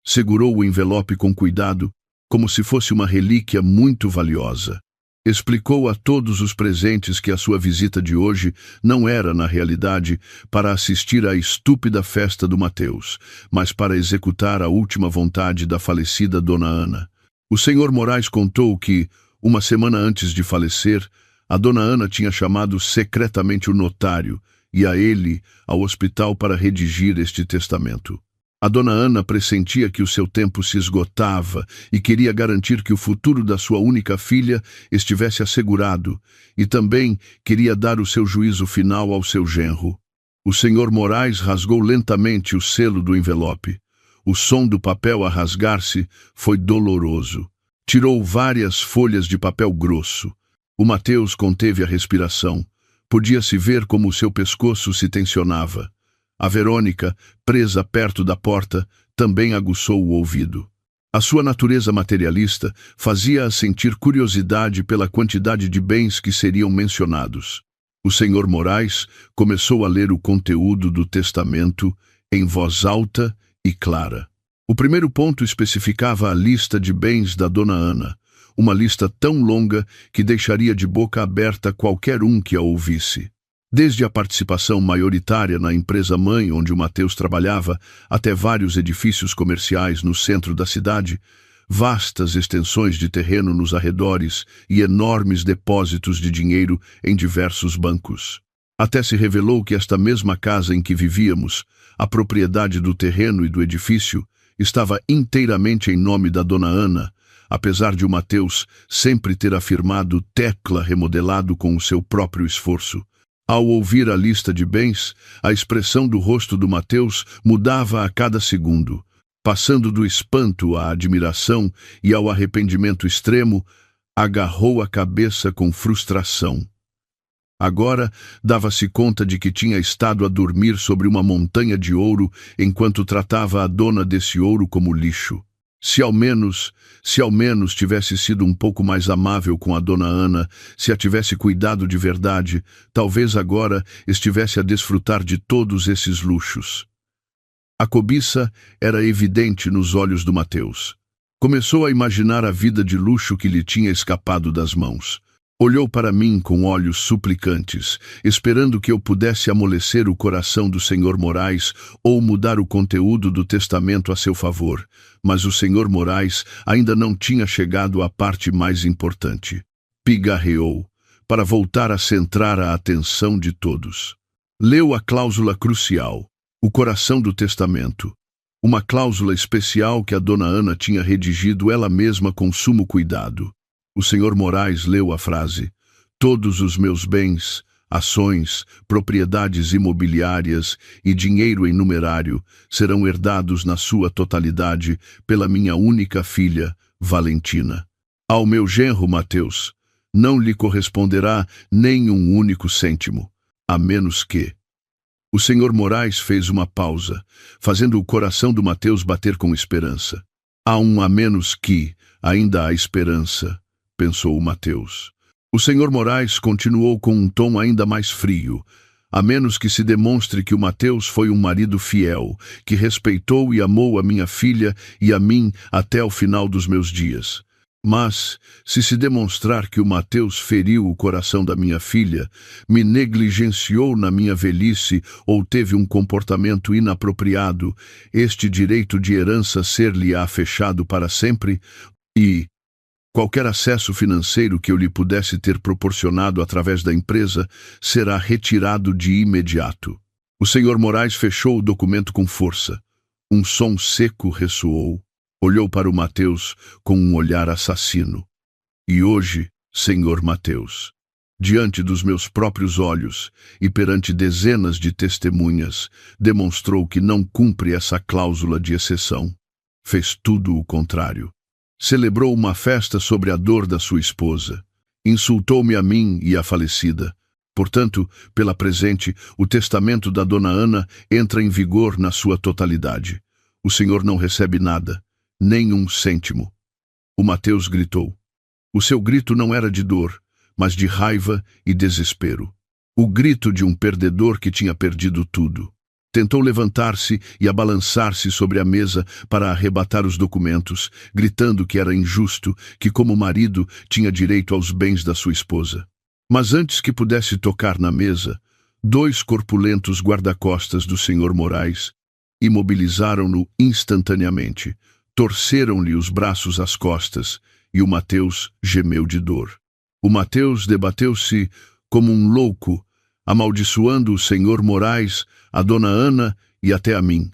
[SPEAKER 1] Segurou o envelope com cuidado, como se fosse uma relíquia muito valiosa. Explicou a todos os presentes que a sua visita de hoje não era, na realidade, para assistir à estúpida festa do Mateus, mas para executar a última vontade da falecida Dona Ana. O Sr. Moraes contou que, uma semana antes de falecer, a Dona Ana tinha chamado secretamente o notário e a ele ao hospital para redigir este testamento. A Dona Ana pressentia que o seu tempo se esgotava e queria garantir que o futuro da sua única filha estivesse assegurado, e também queria dar o seu juízo final ao seu genro. O Sr. Moraes rasgou lentamente o selo do envelope. O som do papel a rasgar-se foi doloroso. Tirou várias folhas de papel grosso. O Mateus conteve a respiração. Podia-se ver como o seu pescoço se tensionava. A Verônica, presa perto da porta, também aguçou o ouvido. A sua natureza materialista fazia-a sentir curiosidade pela quantidade de bens que seriam mencionados. O Sr. Moraes começou a ler o conteúdo do testamento em voz alta e clara. O primeiro ponto especificava a lista de bens da Dona Ana, uma lista tão longa que deixaria de boca aberta qualquer um que a ouvisse. Desde a participação maioritária na empresa-mãe onde o Mateus trabalhava, até vários edifícios comerciais no centro da cidade, vastas extensões de terreno nos arredores e enormes depósitos de dinheiro em diversos bancos. Até se revelou que esta mesma casa em que vivíamos, a propriedade do terreno e do edifício, estava inteiramente em nome da Dona Ana, apesar de o Mateus sempre ter afirmado tecla remodelado com o seu próprio esforço. Ao ouvir a lista de bens, a expressão do rosto do Mateus mudava a cada segundo, passando do espanto à admiração e ao arrependimento extremo, agarrou a cabeça com frustração. Agora dava-se conta de que tinha estado a dormir sobre uma montanha de ouro enquanto tratava a dona desse ouro como lixo. Se ao menos tivesse sido um pouco mais amável com a Dona Ana, se a tivesse cuidado de verdade, talvez agora estivesse a desfrutar de todos esses luxos. A cobiça era evidente nos olhos do Mateus. Começou a imaginar a vida de luxo que lhe tinha escapado das mãos. Olhou para mim com olhos suplicantes, esperando que eu pudesse amolecer o coração do Sr. Moraes ou mudar o conteúdo do testamento a seu favor, mas o Sr. Moraes ainda não tinha chegado à parte mais importante. Pigarreou, para voltar a centrar a atenção de todos. Leu a cláusula crucial, o coração do testamento, uma cláusula especial que a Dona Ana tinha redigido ela mesma com sumo cuidado. O Sr. Moraes leu a frase: "Todos os meus bens, ações, propriedades imobiliárias e dinheiro em numerário serão herdados na sua totalidade pela minha única filha, Valentina. Ao meu genro, Mateus, não lhe corresponderá nem um único cêntimo, a menos que..." O Sr. Moraes fez uma pausa, fazendo o coração do Mateus bater com esperança. Há um a menos que, ainda há esperança, pensou o Mateus. O Sr. Moraes continuou com um tom ainda mais frio, a menos que se demonstre que o Mateus foi um marido fiel, que respeitou e amou a minha filha e a mim até o final dos meus dias. Mas, se demonstrar que o Mateus feriu o coração da minha filha, me negligenciou na minha velhice ou teve um comportamento inapropriado, este direito de herança ser-lhe-á fechado para sempre e qualquer acesso financeiro que eu lhe pudesse ter proporcionado através da empresa será retirado de imediato. O Sr. Moraes fechou o documento com força. Um som seco ressoou. Olhou para o Mateus com um olhar assassino. E hoje, senhor Mateus, diante dos meus próprios olhos e perante dezenas de testemunhas, demonstrou que não cumpre essa cláusula de exceção. Fez tudo o contrário. Celebrou uma festa sobre a dor da sua esposa. Insultou-me a mim e a falecida. Portanto, pela presente, o testamento da dona Ana entra em vigor na sua totalidade. O senhor não recebe nada, nem um cêntimo. O Mateus gritou. O seu grito não era de dor, mas de raiva e desespero. O grito de um perdedor que tinha perdido tudo. Tentou levantar-se e abalançar-se sobre a mesa para arrebatar os documentos, gritando que era injusto, que como marido tinha direito aos bens da sua esposa. Mas antes que pudesse tocar na mesa, 2 corpulentos guarda-costas do senhor Moraes imobilizaram-no instantaneamente, torceram-lhe os braços às costas, e o Mateus gemeu de dor. O Mateus debateu-se como um louco, amaldiçoando o senhor Moraes, a dona Ana e até a mim.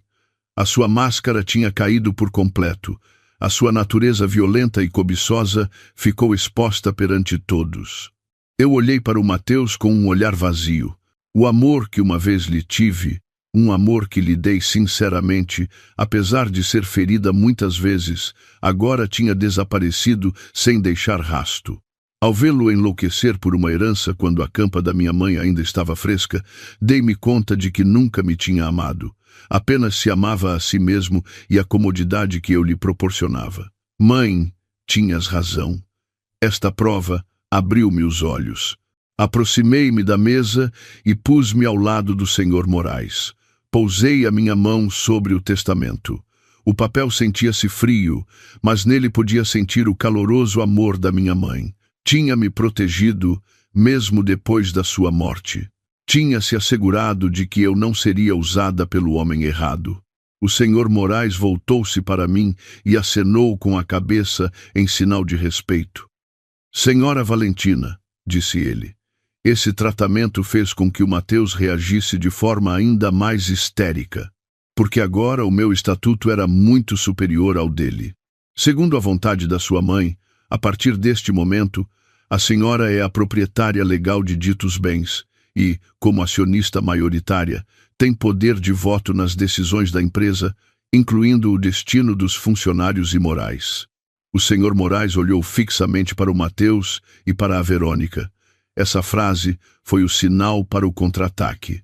[SPEAKER 1] A sua máscara tinha caído por completo. A sua natureza violenta e cobiçosa ficou exposta perante todos. Eu olhei para o Mateus com um olhar vazio. O amor que uma vez lhe tive, um amor que lhe dei sinceramente, apesar de ser ferida muitas vezes, agora tinha desaparecido sem deixar rasto. Ao vê-lo enlouquecer por uma herança quando a campa da minha mãe ainda estava fresca, dei-me conta de que nunca me tinha amado. Apenas se amava a si mesmo e a comodidade que eu lhe proporcionava. Mãe, tinhas razão. Esta prova abriu-me os olhos. Aproximei-me da mesa e pus-me ao lado do senhor Moraes. Pousei a minha mão sobre o testamento. O papel sentia-se frio, mas nele podia sentir o caloroso amor da minha mãe. Tinha-me protegido, mesmo depois da sua morte. Tinha-se assegurado de que eu não seria usada pelo homem errado. O senhor Moraes voltou-se para mim e acenou com a cabeça em sinal de respeito. Senhora Valentina, disse ele, esse tratamento fez com que o Mateus reagisse de forma ainda mais histérica, porque agora o meu estatuto era muito superior ao dele. Segundo a vontade da sua mãe, a partir deste momento, a senhora é a proprietária legal de ditos bens e, como acionista maioritária, tem poder de voto nas decisões da empresa, incluindo o destino dos funcionários imorais. O senhor Moraes olhou fixamente para o Mateus e para a Verônica. Essa frase foi o sinal para o contra-ataque.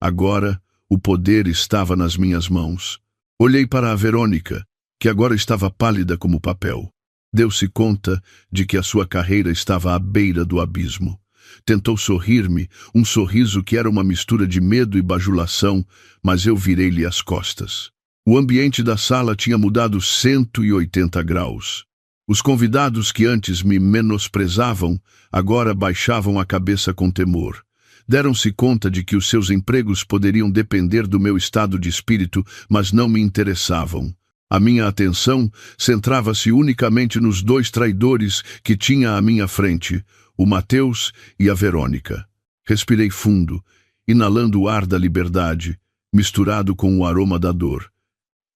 [SPEAKER 1] Agora, o poder estava nas minhas mãos. Olhei para a Verônica, que agora estava pálida como papel. Deu-se conta de que a sua carreira estava à beira do abismo. Tentou sorrir-me, um sorriso que era uma mistura de medo e bajulação, mas eu virei-lhe as costas. O ambiente da sala tinha mudado 180 graus. Os convidados que antes me menosprezavam, agora baixavam a cabeça com temor. Deram-se conta de que os seus empregos poderiam depender do meu estado de espírito, mas não me interessavam. A minha atenção centrava-se unicamente nos 2 traidores que tinha à minha frente, o Mateus e a Verônica. Respirei fundo, inalando o ar da liberdade, misturado com o aroma da dor.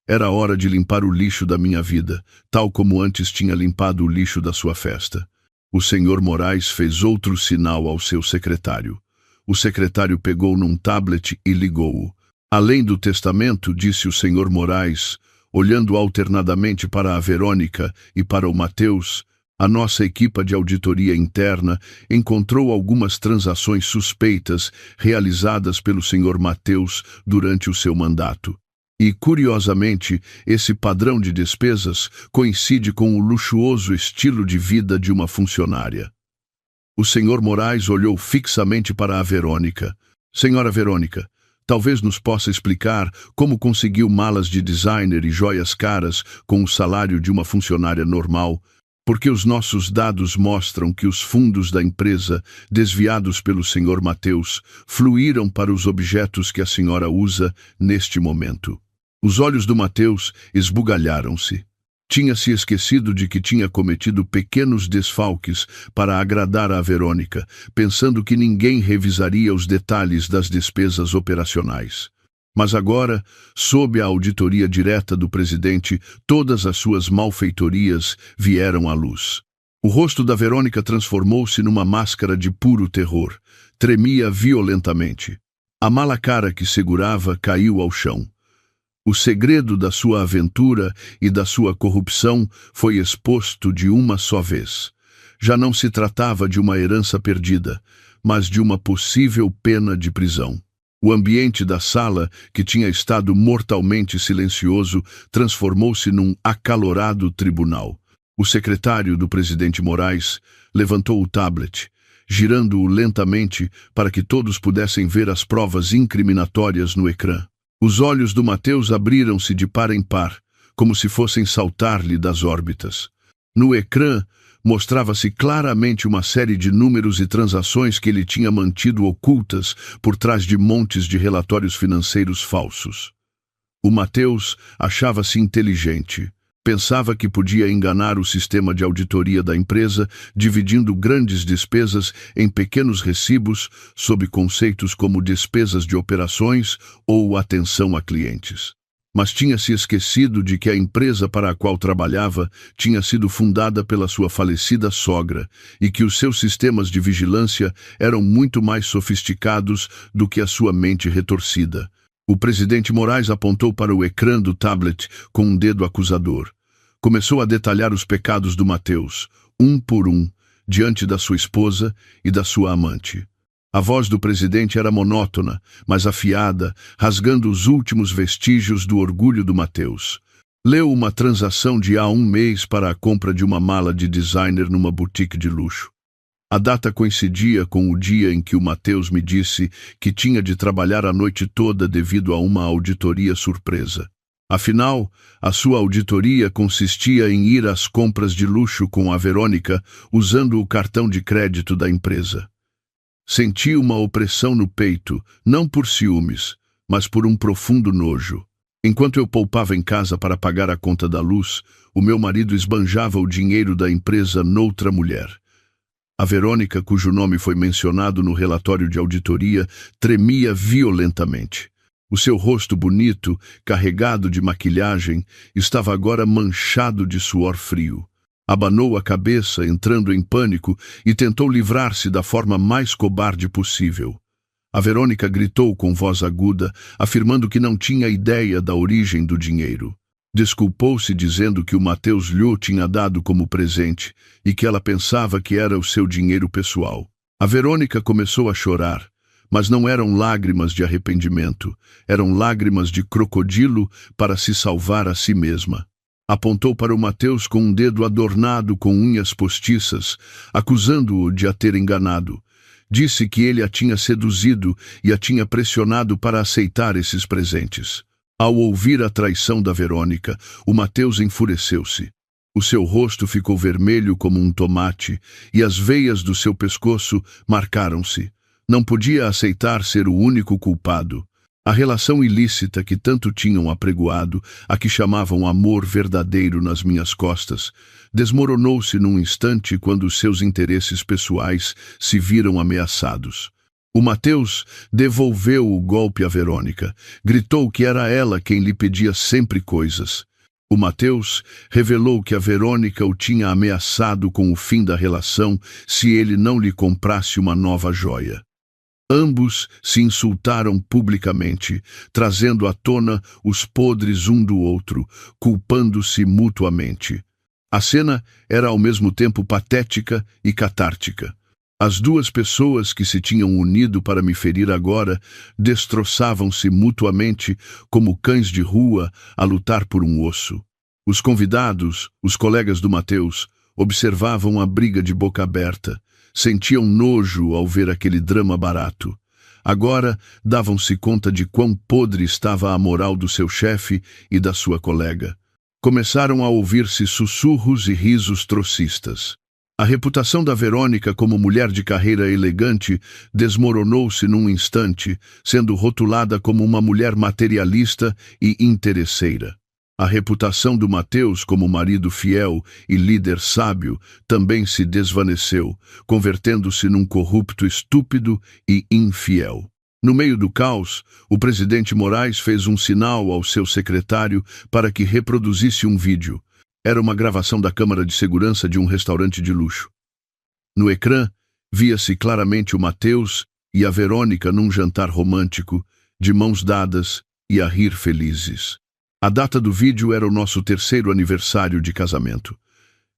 [SPEAKER 1] Era hora de limpar o lixo da minha vida, tal como antes tinha limpado o lixo da sua festa. O senhor Moraes fez outro sinal ao seu secretário. O secretário pegou num tablet e ligou-o. Além do testamento, disse o senhor Moraes, olhando alternadamente para a Verônica e para o Mateus, a nossa equipa de auditoria interna encontrou algumas transações suspeitas realizadas pelo senhor Mateus durante o seu mandato. E, curiosamente, esse padrão de despesas coincide com o luxuoso estilo de vida de uma funcionária. O senhor Moraes olhou fixamente para a Verônica. Senhora Verônica, talvez nos possa explicar como conseguiu malas de designer e joias caras com o salário de uma funcionária normal, porque os nossos dados mostram que os fundos da empresa, desviados pelo senhor Mateus, fluíram para os objetos que a senhora usa neste momento. Os olhos do Mateus esbugalharam-se. Tinha-se esquecido de que tinha cometido pequenos desfalques para agradar a Verônica, pensando que ninguém revisaria os detalhes das despesas operacionais. Mas agora, sob a auditoria direta do presidente, todas as suas malfeitorias vieram à luz. O rosto da Verônica transformou-se numa máscara de puro terror. Tremia violentamente. A mala cara que segurava caiu ao chão. O segredo da sua aventura e da sua corrupção foi exposto de uma só vez. Já não se tratava de uma herança perdida, mas de uma possível pena de prisão. O ambiente da sala, que tinha estado mortalmente silencioso, transformou-se num acalorado tribunal. O secretário do presidente Moraes levantou o tablet, girando-o lentamente para que todos pudessem ver as provas incriminatórias no ecrã. Os olhos do Mateus abriram-se de par em par, como se fossem saltar-lhe das órbitas. No ecrã, mostrava-se claramente uma série de números e transações que ele tinha mantido ocultas por trás de montes de relatórios financeiros falsos. O Mateus achava-se inteligente. Pensava que podia enganar o sistema de auditoria da empresa, dividindo grandes despesas em pequenos recibos sob conceitos como despesas de operações ou atenção a clientes. Mas tinha se esquecido de que a empresa para a qual trabalhava tinha sido fundada pela sua falecida sogra e que os seus sistemas de vigilância eram muito mais sofisticados do que a sua mente retorcida. O presidente Moraes apontou para o ecrã do tablet com um dedo acusador. Começou a detalhar os pecados do Mateus, um por um, diante da sua esposa e da sua amante. A voz do presidente era monótona, mas afiada, rasgando os últimos vestígios do orgulho do Mateus. Leu uma transação de há um mês para a compra de uma mala de designer numa boutique de luxo. A data coincidia com o dia em que o Mateus me disse que tinha de trabalhar a noite toda devido a uma auditoria surpresa. Afinal, a sua auditoria consistia em ir às compras de luxo com a Verônica usando o cartão de crédito da empresa. Senti uma opressão no peito, não por ciúmes, mas por um profundo nojo. Enquanto eu poupava em casa para pagar a conta da luz, o meu marido esbanjava o dinheiro da empresa noutra mulher. A Verônica, cujo nome foi mencionado no relatório de auditoria, tremia violentamente. O seu rosto bonito, carregado de maquilhagem, estava agora manchado de suor frio. Abanou a cabeça, entrando em pânico, e tentou livrar-se da forma mais cobarde possível. A Verônica gritou com voz aguda, afirmando que não tinha ideia da origem do dinheiro. Desculpou-se dizendo que o Mateus lhe tinha dado como presente e que ela pensava que era o seu dinheiro pessoal. A Verônica começou a chorar, mas não eram lágrimas de arrependimento, eram lágrimas de crocodilo para se salvar a si mesma. Apontou para o Mateus com um dedo adornado com unhas postiças, acusando-o de a ter enganado. Disse que ele a tinha seduzido e a tinha pressionado para aceitar esses presentes. Ao ouvir a traição da Verônica, o Mateus enfureceu-se. O seu rosto ficou vermelho como um tomate e as veias do seu pescoço marcaram-se. Não podia aceitar ser o único culpado. A relação ilícita que tanto tinham apregoado, a que chamavam amor verdadeiro nas minhas costas, desmoronou-se num instante quando seus interesses pessoais se viram ameaçados. O Mateus devolveu o golpe à Verônica, gritou que era ela quem lhe pedia sempre coisas. O Mateus revelou que a Verônica o tinha ameaçado com o fim da relação se ele não lhe comprasse uma nova joia. Ambos se insultaram publicamente, trazendo à tona os podres um do outro, culpando-se mutuamente. A cena era ao mesmo tempo patética e catártica. As duas pessoas que se tinham unido para me ferir agora destroçavam-se mutuamente como cães de rua a lutar por um osso. Os convidados, os colegas do Mateus, observavam a briga de boca aberta. Sentiam nojo ao ver aquele drama barato. Agora davam-se conta de quão podre estava a moral do seu chefe e da sua colega. Começaram a ouvir-se sussurros e risos trocistas. A reputação da Verônica como mulher de carreira elegante desmoronou-se num instante, sendo rotulada como uma mulher materialista e interesseira. A reputação do Mateus como marido fiel e líder sábio também se desvaneceu, convertendo-se num corrupto estúpido e infiel. No meio do caos, o presidente Moraes fez um sinal ao seu secretário para que reproduzisse um vídeo. Era uma gravação da câmara de segurança de um restaurante de luxo. No ecrã, via-se claramente o Matheus e a Verônica num jantar romântico, de mãos dadas e a rir felizes. A data do vídeo era o nosso 3º aniversário de casamento.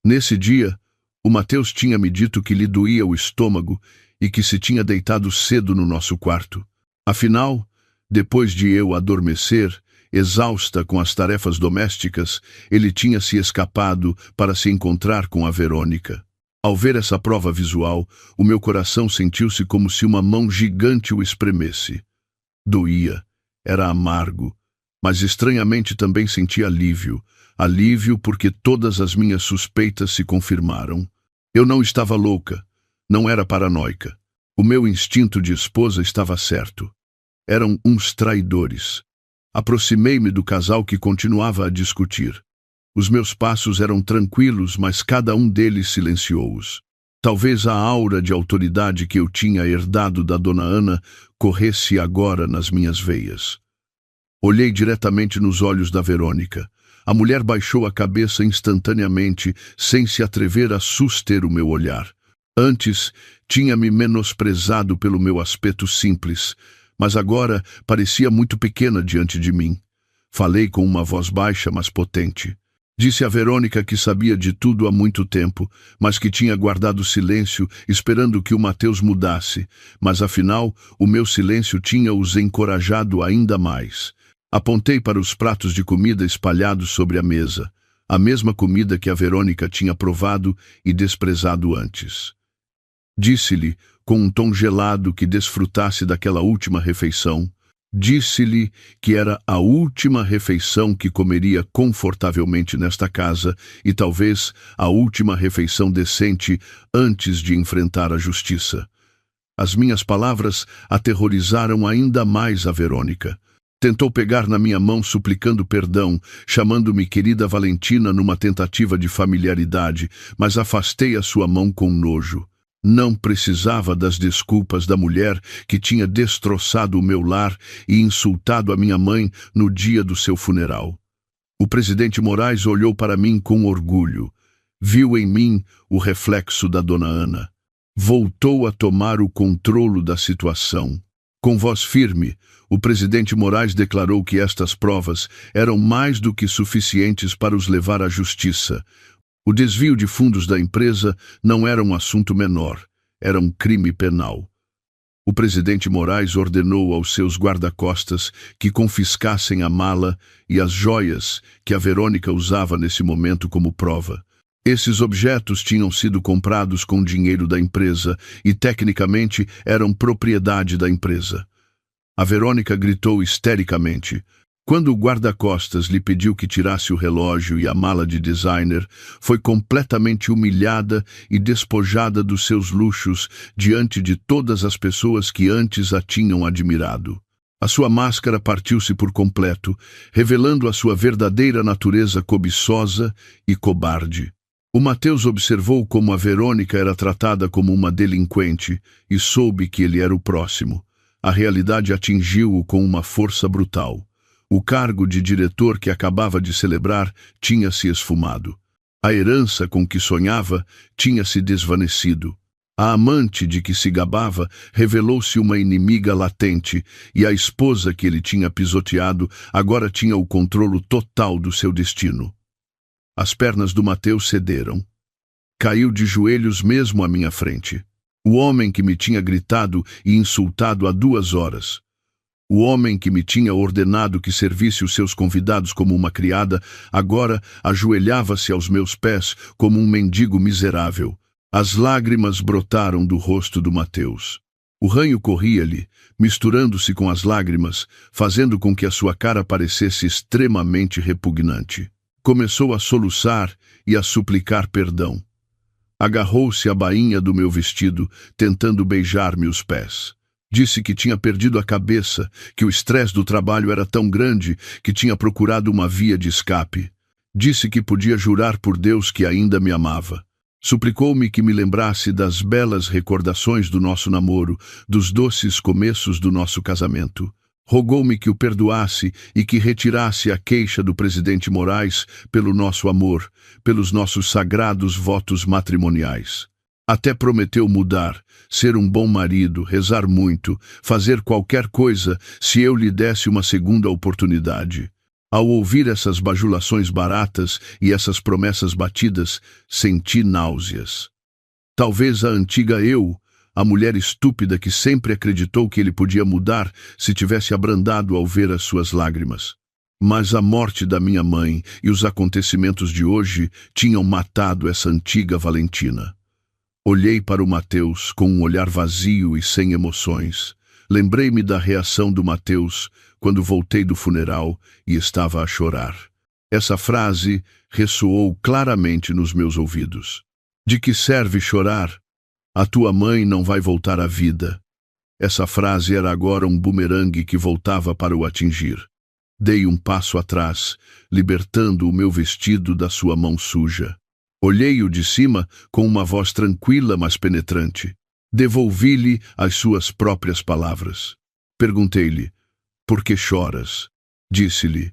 [SPEAKER 1] Nesse dia, o Matheus tinha me dito que lhe doía o estômago e que se tinha deitado cedo no nosso quarto. Afinal, depois de eu adormecer, exausta com as tarefas domésticas, ele tinha se escapado para se encontrar com a Verônica. Ao ver essa prova visual, o meu coração sentiu-se como se uma mão gigante o espremesse. Doía, era amargo, mas estranhamente também senti alívio. Alívio porque todas as minhas suspeitas se confirmaram. Eu não estava louca, não era paranoica. O meu instinto de esposa estava certo. Eram uns traidores. Aproximei-me do casal que continuava a discutir. Os meus passos eram tranquilos, mas cada um deles silenciou-os. Talvez a aura de autoridade que eu tinha herdado da dona Ana corresse agora nas minhas veias. Olhei diretamente nos olhos da Verônica. A mulher baixou a cabeça instantaneamente, sem se atrever a suster o meu olhar. Antes, tinha-me menosprezado pelo meu aspecto simples, mas agora parecia muito pequena diante de mim. Falei com uma voz baixa, mas potente. Disse a Verônica que sabia de tudo há muito tempo, mas que tinha guardado silêncio, esperando que o Matheus mudasse. Mas, afinal, o meu silêncio tinha-os encorajado ainda mais. Apontei para os pratos de comida espalhados sobre a mesa, a mesma comida que a Verônica tinha provado e desprezado antes. Disse-lhe, com um tom gelado, que desfrutasse daquela última refeição. Disse-lhe que era a última refeição que comeria confortavelmente nesta casa e talvez a última refeição decente antes de enfrentar a justiça. As minhas palavras aterrorizaram ainda mais a Verônica. Tentou pegar na minha mão suplicando perdão, chamando-me querida Valentina numa tentativa de familiaridade, mas afastei a sua mão com nojo. Não precisava das desculpas da mulher que tinha destroçado o meu lar e insultado a minha mãe no dia do seu funeral. O presidente Moraes olhou para mim com orgulho. Viu em mim o reflexo da dona Ana. Voltou a tomar o controle da situação. Com voz firme, o presidente Moraes declarou que estas provas eram mais do que suficientes para os levar à justiça. O desvio de fundos da empresa não era um assunto menor, era um crime penal. O presidente Moraes ordenou aos seus guarda-costas que confiscassem a mala e as joias que a Verônica usava nesse momento como prova. Esses objetos tinham sido comprados com dinheiro da empresa e, tecnicamente, eram propriedade da empresa. A Verônica gritou histericamente. Quando o guarda-costas lhe pediu que tirasse o relógio e a mala de designer, foi completamente humilhada e despojada dos seus luxos diante de todas as pessoas que antes a tinham admirado. A sua máscara partiu-se por completo, revelando a sua verdadeira natureza cobiçosa e cobarde. O Matheus observou como a Verônica era tratada como uma delinquente e soube que ele era o próximo. A realidade atingiu-o com uma força brutal. O cargo de diretor que acabava de celebrar tinha se esfumado. A herança com que sonhava tinha se desvanecido. A amante de que se gabava revelou-se uma inimiga latente e a esposa que ele tinha pisoteado agora tinha o controle total do seu destino. As pernas do Matheus cederam. Caiu de joelhos mesmo à minha frente. O homem que me tinha gritado e insultado há 2 horas. O homem que me tinha ordenado que servisse os seus convidados como uma criada, agora ajoelhava-se aos meus pés como um mendigo miserável. As lágrimas brotaram do rosto do Matheus. O ranho corria-lhe, misturando-se com as lágrimas, fazendo com que a sua cara parecesse extremamente repugnante. Começou a soluçar e a suplicar perdão. Agarrou-se à bainha do meu vestido, tentando beijar-me os pés. Disse que tinha perdido a cabeça, que o estresse do trabalho era tão grande que tinha procurado uma via de escape. Disse que podia jurar por Deus que ainda me amava. Suplicou-me que me lembrasse das belas recordações do nosso namoro, dos doces começos do nosso casamento. Rogou-me que o perdoasse e que retirasse a queixa do presidente Moraes pelo nosso amor, pelos nossos sagrados votos matrimoniais. Até prometeu mudar, ser um bom marido, rezar muito, fazer qualquer coisa se eu lhe desse uma segunda oportunidade. Ao ouvir essas bajulações baratas e essas promessas batidas, senti náuseas. Talvez a antiga eu, a mulher estúpida que sempre acreditou que ele podia mudar, se tivesse abrandado ao ver as suas lágrimas. Mas a morte da minha mãe e os acontecimentos de hoje tinham matado essa antiga Valentina. Olhei para o Mateus com um olhar vazio e sem emoções. Lembrei-me da reação do Mateus quando voltei do funeral e estava a chorar. Essa frase ressoou claramente nos meus ouvidos. De que serve chorar? A tua mãe não vai voltar à vida. Essa frase era agora um bumerangue que voltava para o atingir. Dei um passo atrás, libertando o meu vestido da sua mão suja. Olhei-o de cima com uma voz tranquila, mas penetrante. Devolvi-lhe as suas próprias palavras. Perguntei-lhe, por que choras? Disse-lhe,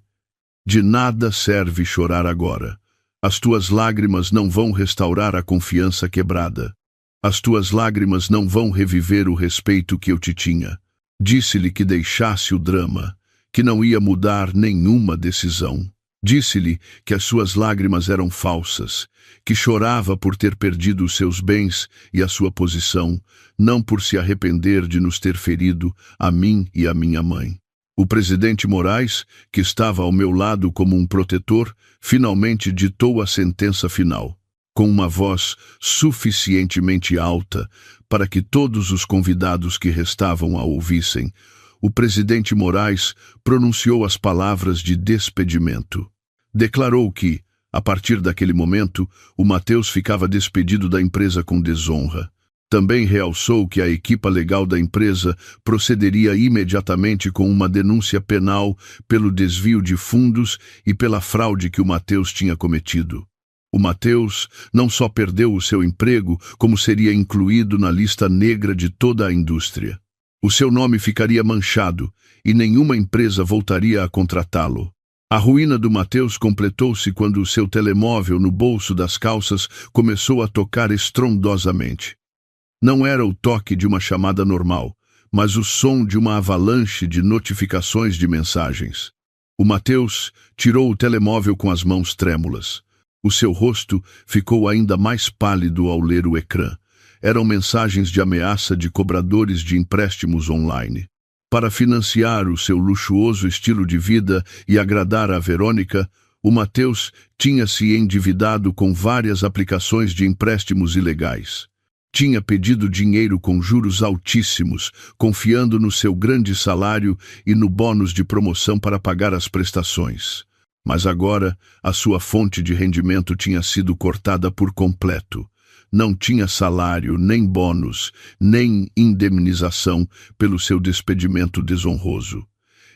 [SPEAKER 1] de nada serve chorar agora. As tuas lágrimas não vão restaurar a confiança quebrada. As tuas lágrimas não vão reviver o respeito que eu te tinha. Disse-lhe que deixasse o drama, que não ia mudar nenhuma decisão. Disse-lhe que as suas lágrimas eram falsas, que chorava por ter perdido os seus bens e a sua posição, não por se arrepender de nos ter ferido, a mim e a minha mãe. O presidente Moraes, que estava ao meu lado como um protetor, finalmente ditou a sentença final, com uma voz suficientemente alta para que todos os convidados que restavam a ouvissem. O presidente Moraes pronunciou as palavras de despedimento. Declarou que, a partir daquele momento, o Mateus ficava despedido da empresa com desonra. Também realçou que a equipa legal da empresa procederia imediatamente com uma denúncia penal pelo desvio de fundos e pela fraude que o Mateus tinha cometido. O Mateus não só perdeu o seu emprego, como seria incluído na lista negra de toda a indústria. O seu nome ficaria manchado e nenhuma empresa voltaria a contratá-lo. A ruína do Mateus completou-se quando o seu telemóvel no bolso das calças começou a tocar estrondosamente. Não era o toque de uma chamada normal, mas o som de uma avalanche de notificações de mensagens. O Mateus tirou o telemóvel com as mãos trêmulas. O seu rosto ficou ainda mais pálido ao ler o ecrã. Eram mensagens de ameaça de cobradores de empréstimos online. Para financiar o seu luxuoso estilo de vida e agradar a Verônica, o Mateus tinha se endividado com várias aplicações de empréstimos ilegais. Tinha pedido dinheiro com juros altíssimos, confiando no seu grande salário e no bônus de promoção para pagar as prestações. Mas agora, a sua fonte de rendimento tinha sido cortada por completo. Não tinha salário, nem bônus, nem indemnização pelo seu despedimento desonroso.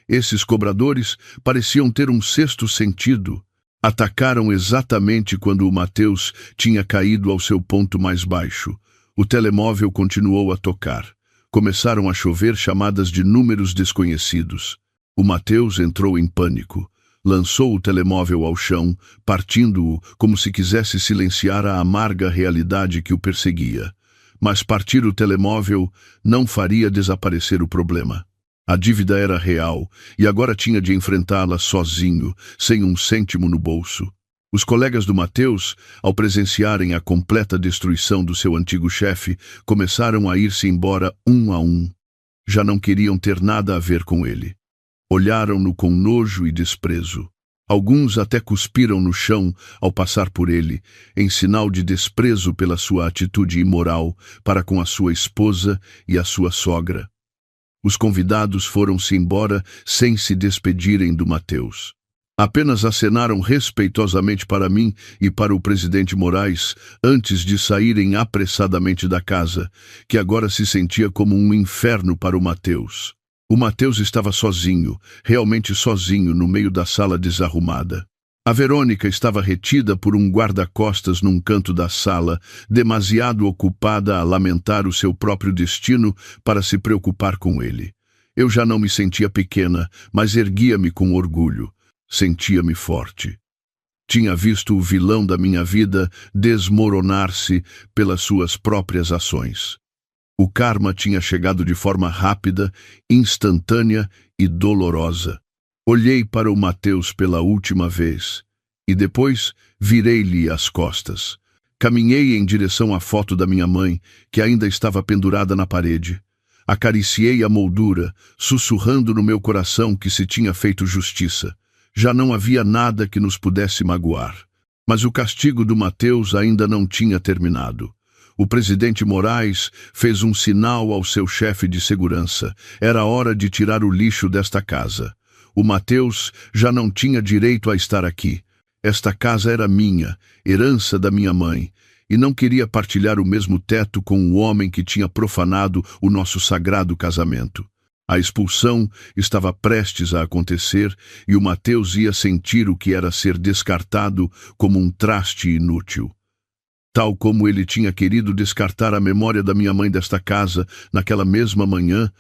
[SPEAKER 1] Esses cobradores pareciam ter um sexto sentido. Atacaram exatamente quando o Mateus tinha caído ao seu ponto mais baixo. O telemóvel continuou a tocar. Começaram a chover chamadas de números desconhecidos. O Mateus entrou em pânico. Lançou o telemóvel ao chão, partindo-o como se quisesse silenciar a amarga realidade que o perseguia. Mas partir o telemóvel não faria desaparecer o problema. A dívida era real e agora tinha de enfrentá-la sozinho, sem um cêntimo no bolso. Os colegas do Mateus, ao presenciarem a completa destruição do seu antigo chefe, começaram a ir-se embora um a um. Já não queriam ter nada a ver com ele. Olharam-no com nojo e desprezo. Alguns até cuspiram no chão ao passar por ele, em sinal de desprezo pela sua atitude imoral para com a sua esposa e a sua sogra. Os convidados foram-se embora sem se despedirem do Mateus. Apenas acenaram respeitosamente para mim e para o presidente Moraes antes de saírem apressadamente da casa, que agora se sentia como um inferno para o Mateus. O Mateus estava sozinho, realmente sozinho, no meio da sala desarrumada. A Verônica estava retida por um guarda-costas num canto da sala, demasiado ocupada a lamentar o seu próprio destino para se preocupar com ele. Eu já não me sentia pequena, mas erguia-me com orgulho. Sentia-me forte. Tinha visto o vilão da minha vida desmoronar-se pelas suas próprias ações. O karma tinha chegado de forma rápida, instantânea e dolorosa. Olhei para o Mateus pela última vez e depois virei-lhe as costas. Caminhei em direção à foto da minha mãe, que ainda estava pendurada na parede. Acariciei a moldura, sussurrando no meu coração que se tinha feito justiça. Já não havia nada que nos pudesse magoar. Mas o castigo do Mateus ainda não tinha terminado. O presidente Moraes fez um sinal ao seu chefe de segurança. Era hora de tirar o lixo desta casa. O Mateus já não tinha direito a estar aqui. Esta casa era minha, herança da minha mãe, e não queria partilhar o mesmo teto com o homem que tinha profanado o nosso sagrado casamento. A expulsão estava prestes a acontecer e o Mateus ia sentir o que era ser descartado como um traste inútil. Tal como ele tinha querido descartar a memória da minha mãe desta casa naquela mesma manhã,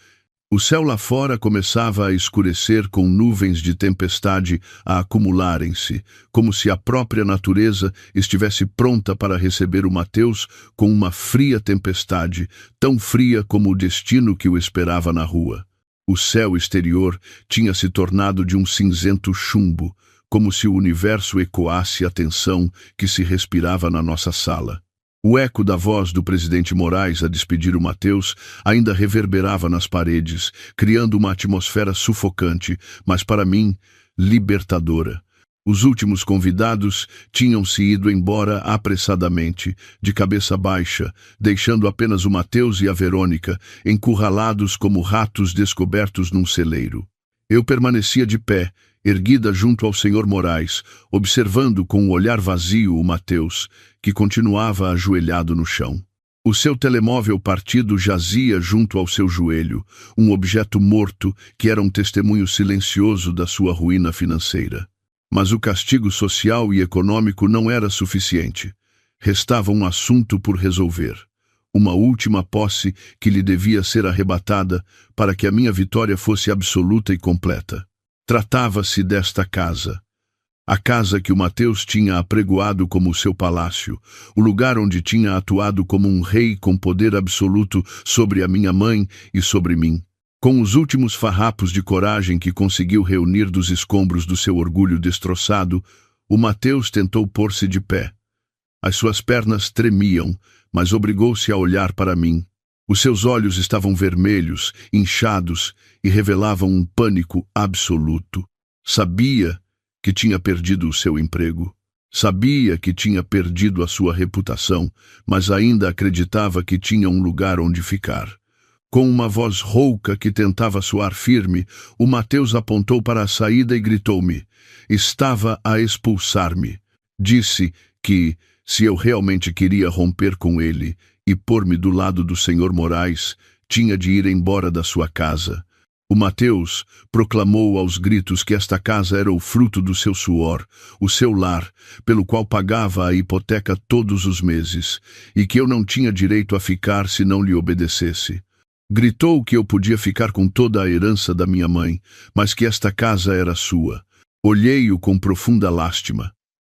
[SPEAKER 1] o céu lá fora começava a escurecer com nuvens de tempestade a acumularem-se, como se a própria natureza estivesse pronta para receber o Mateus com uma fria tempestade, tão fria como o destino que o esperava na rua. O céu exterior tinha se tornado de um cinzento chumbo, como se o universo ecoasse a tensão que se respirava na nossa sala. O eco da voz do presidente Moraes a despedir o Mateus ainda reverberava nas paredes, criando uma atmosfera sufocante, mas para mim, libertadora. Os últimos convidados tinham se ido embora apressadamente, de cabeça baixa, deixando apenas o Mateus e a Verônica, encurralados como ratos descobertos num celeiro. Eu permanecia de pé, erguida junto ao senhor Moraes, observando com o olhar vazio o Mateus, que continuava ajoelhado no chão. O seu telemóvel partido jazia junto ao seu joelho, um objeto morto que era um testemunho silencioso da sua ruína financeira. Mas o castigo social e econômico não era suficiente. Restava um assunto por resolver. Uma última posse que lhe devia ser arrebatada para que a minha vitória fosse absoluta e completa. Tratava-se desta casa. A casa que o Mateus tinha apregoado como seu palácio, o lugar onde tinha atuado como um rei com poder absoluto sobre a minha mãe e sobre mim. Com os últimos farrapos de coragem que conseguiu reunir dos escombros do seu orgulho destroçado, o Mateus tentou pôr-se de pé. As suas pernas tremiam, mas obrigou-se a olhar para mim. Os seus olhos estavam vermelhos, inchados, e revelavam um pânico absoluto. Sabia que tinha perdido o seu emprego. Sabia que tinha perdido a sua reputação, mas ainda acreditava que tinha um lugar onde ficar. Com uma voz rouca que tentava soar firme, o Mateus apontou para a saída e gritou-me. Estava a expulsar-me. Disse que, se eu realmente queria romper com ele e pôr-me do lado do senhor Moraes, tinha de ir embora da sua casa. O Mateus proclamou aos gritos que esta casa era o fruto do seu suor, o seu lar, pelo qual pagava a hipoteca todos os meses, e que eu não tinha direito a ficar se não lhe obedecesse. Gritou que eu podia ficar com toda a herança da minha mãe, mas que esta casa era sua. Olhei-o com profunda lástima.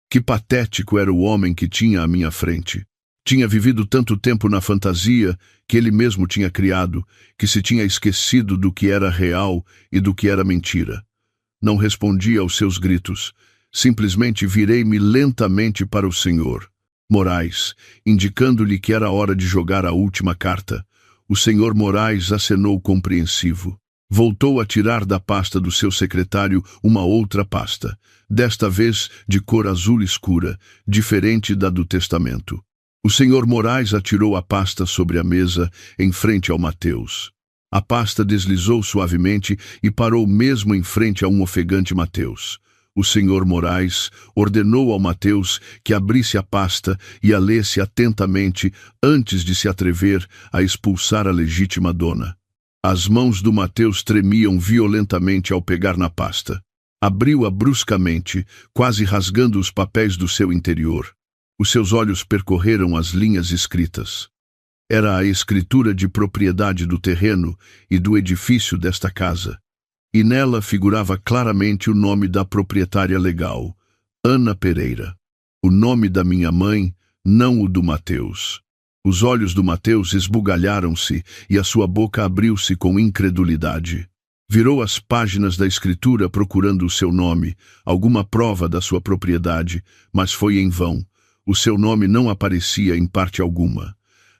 [SPEAKER 1] Que patético era o homem que tinha à minha frente. Tinha vivido tanto tempo na fantasia que ele mesmo tinha criado, que se tinha esquecido do que era real e do que era mentira. Não respondi aos seus gritos. Simplesmente virei-me lentamente para o senhor Moraes, indicando-lhe que era hora de jogar a última carta. O senhor Moraes acenou compreensivo. Voltou a tirar da pasta do seu secretário uma outra pasta, desta vez de cor azul escura, diferente da do testamento. O senhor Moraes atirou a pasta sobre a mesa, em frente ao Mateus. A pasta deslizou suavemente e parou mesmo em frente a um ofegante Mateus. O senhor Moraes ordenou ao Mateus que abrisse a pasta e a lesse atentamente antes de se atrever a expulsar a legítima dona. As mãos do Mateus tremiam violentamente ao pegar na pasta. Abriu-a bruscamente, quase rasgando os papéis do seu interior. Os seus olhos percorreram as linhas escritas. Era a escritura de propriedade do terreno e do edifício desta casa, e nela figurava claramente o nome da proprietária legal, Ana Pereira. O nome da minha mãe, não o do Mateus. Os olhos do Mateus esbugalharam-se e a sua boca abriu-se com incredulidade. Virou as páginas da escritura procurando o seu nome, alguma prova da sua propriedade, mas foi em vão. O seu nome não aparecia em parte alguma.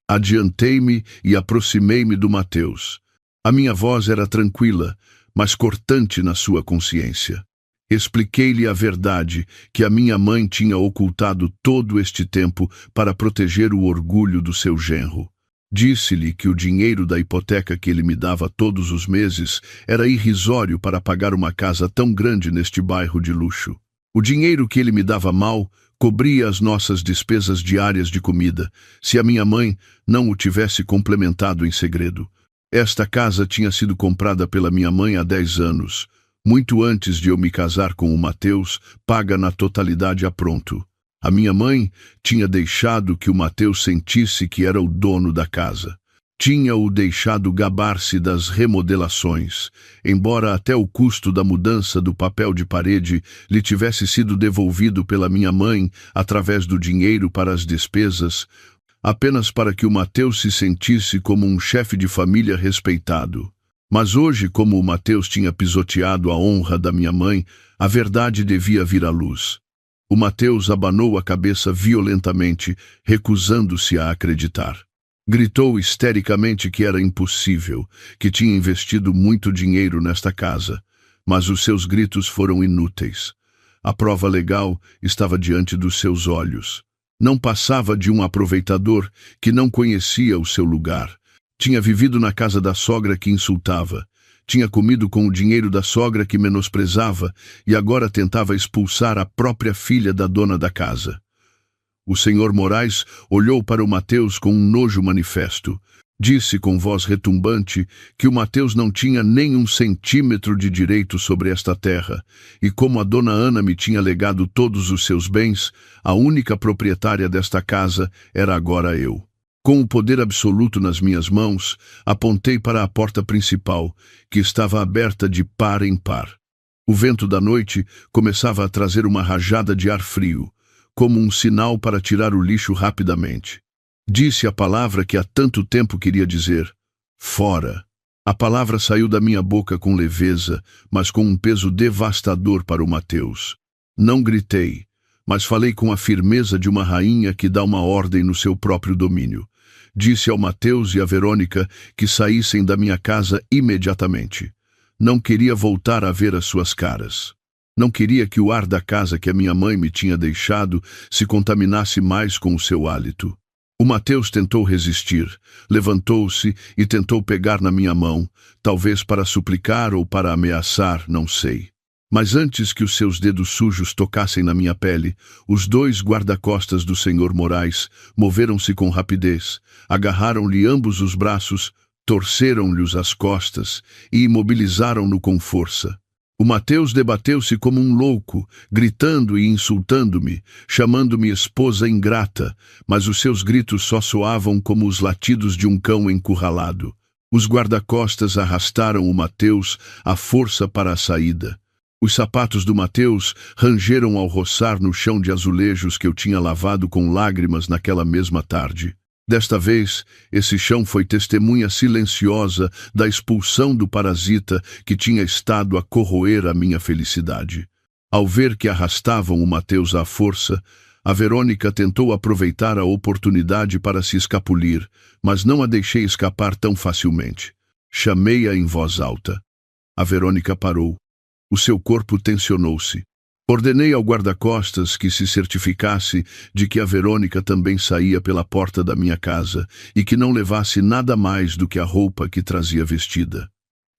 [SPEAKER 1] Adiantei-me e aproximei-me do Mateus. A minha voz era tranquila, mas cortante na sua consciência. Expliquei-lhe a verdade, que a minha mãe tinha ocultado todo este tempo para proteger o orgulho do seu genro. Disse-lhe que o dinheiro da hipoteca que ele me dava todos os meses era irrisório para pagar uma casa tão grande neste bairro de luxo. O dinheiro que ele me dava mal cobria as nossas despesas diárias de comida, se a minha mãe não o tivesse complementado em segredo. Esta casa tinha sido comprada pela minha mãe há 10 anos, muito antes de eu me casar com o Mateus, paga na totalidade a pronto. A minha mãe tinha deixado que o Mateus sentisse que era o dono da casa. Tinha-o deixado gabar-se das remodelações, embora até o custo da mudança do papel de parede lhe tivesse sido devolvido pela minha mãe através do dinheiro para as despesas, apenas para que o Mateus se sentisse como um chefe de família respeitado. Mas hoje, como o Mateus tinha pisoteado a honra da minha mãe, a verdade devia vir à luz. O Mateus abanou a cabeça violentamente, recusando-se a acreditar. Gritou histericamente que era impossível, que tinha investido muito dinheiro nesta casa, mas os seus gritos foram inúteis. A prova legal estava diante dos seus olhos. Não passava de um aproveitador que não conhecia o seu lugar. Tinha vivido na casa da sogra que insultava. Tinha comido com o dinheiro da sogra que menosprezava e agora tentava expulsar a própria filha da dona da casa. O senhor Moraes olhou para o Mateus com um nojo manifesto. Disse com voz retumbante que o Mateus não tinha nem 1 centímetro de direito sobre esta terra, e como a dona Ana me tinha legado todos os seus bens, a única proprietária desta casa era agora eu. Com o poder absoluto nas minhas mãos, apontei para a porta principal, que estava aberta de par em par. O vento da noite começava a trazer uma rajada de ar frio, como um sinal para tirar o lixo rapidamente. Disse a palavra que há tanto tempo queria dizer: fora. A palavra saiu da minha boca com leveza, mas com um peso devastador para o Mateus. Não gritei, mas falei com a firmeza de uma rainha que dá uma ordem no seu próprio domínio. Disse ao Mateus e à Verônica que saíssem da minha casa imediatamente. Não queria voltar a ver as suas caras. Não queria que o ar da casa que a minha mãe me tinha deixado se contaminasse mais com o seu hálito. O Mateus tentou resistir, levantou-se e tentou pegar na minha mão, talvez para suplicar ou para ameaçar, não sei. Mas antes que os seus dedos sujos tocassem na minha pele, os 2 guarda-costas do senhor Moraes moveram-se com rapidez, agarraram-lhe ambos os braços, torceram-lhes as costas e imobilizaram-no com força. O Mateus debateu-se como um louco, gritando e insultando-me, chamando-me esposa ingrata, mas os seus gritos só soavam como os latidos de um cão encurralado. Os guarda-costas arrastaram o Mateus à força para a saída. Os sapatos do Mateus rangeram ao roçar no chão de azulejos que eu tinha lavado com lágrimas naquela mesma tarde. Desta vez, esse chão foi testemunha silenciosa da expulsão do parasita que tinha estado a corroer a minha felicidade. Ao ver que arrastavam o Mateus à força, a Verônica tentou aproveitar a oportunidade para se escapulir, mas não a deixei escapar tão facilmente. Chamei-a em voz alta. A Verônica parou. O seu corpo tensionou-se. Ordenei ao guarda-costas que se certificasse de que a Verônica também saía pela porta da minha casa e que não levasse nada mais do que a roupa que trazia vestida.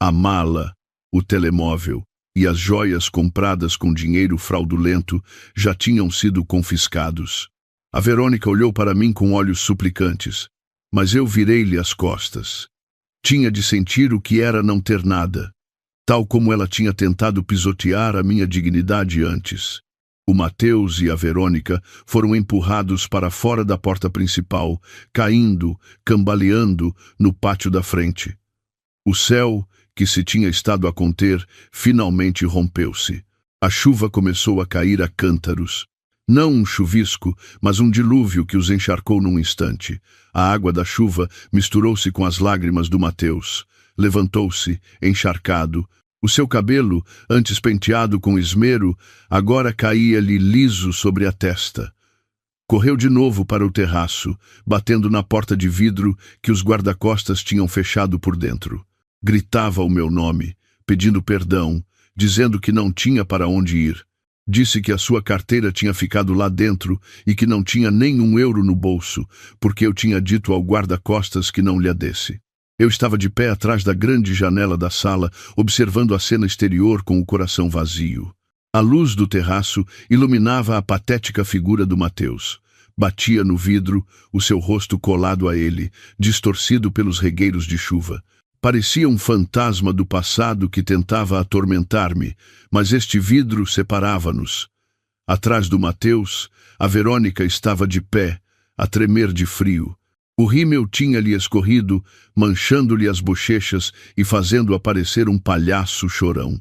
[SPEAKER 1] A mala, o telemóvel e as joias compradas com dinheiro fraudulento já tinham sido confiscados. A Verônica olhou para mim com olhos suplicantes, mas eu virei-lhe as costas. Tinha de sentir o que era não ter nada. tal como ela tinha tentado pisotear a minha dignidade antes. O Mateus e a Verônica foram empurrados para fora da porta principal, caindo, cambaleando no pátio da frente. O céu, que se tinha estado a conter, finalmente rompeu-se. A chuva começou a cair a cântaros. Não um chuvisco, mas um dilúvio que os encharcou num instante. A água da chuva misturou-se com as lágrimas do Mateus. Levantou-se, encharcado. O seu cabelo, antes penteado com esmero, agora caía-lhe liso sobre a testa. Correu de novo para o terraço, batendo na porta de vidro que os guarda-costas tinham fechado por dentro. Gritava o meu nome, pedindo perdão, dizendo que não tinha para onde ir. Disse que a sua carteira tinha ficado lá dentro e que não tinha nem um euro no bolso, porque eu tinha dito ao guarda-costas que não lhe a desse. Eu estava de pé atrás da grande janela da sala, observando a cena exterior com o coração vazio. A luz do terraço iluminava a patética figura do Mateus. Batia no vidro, o seu rosto colado a ele, distorcido pelos regueiros de chuva. Parecia um fantasma do passado que tentava atormentar-me, mas este vidro separava-nos. Atrás do Mateus, a Verônica estava de pé, a tremer de frio. O rímel tinha-lhe escorrido, manchando-lhe as bochechas e fazendo aparecer um palhaço chorão.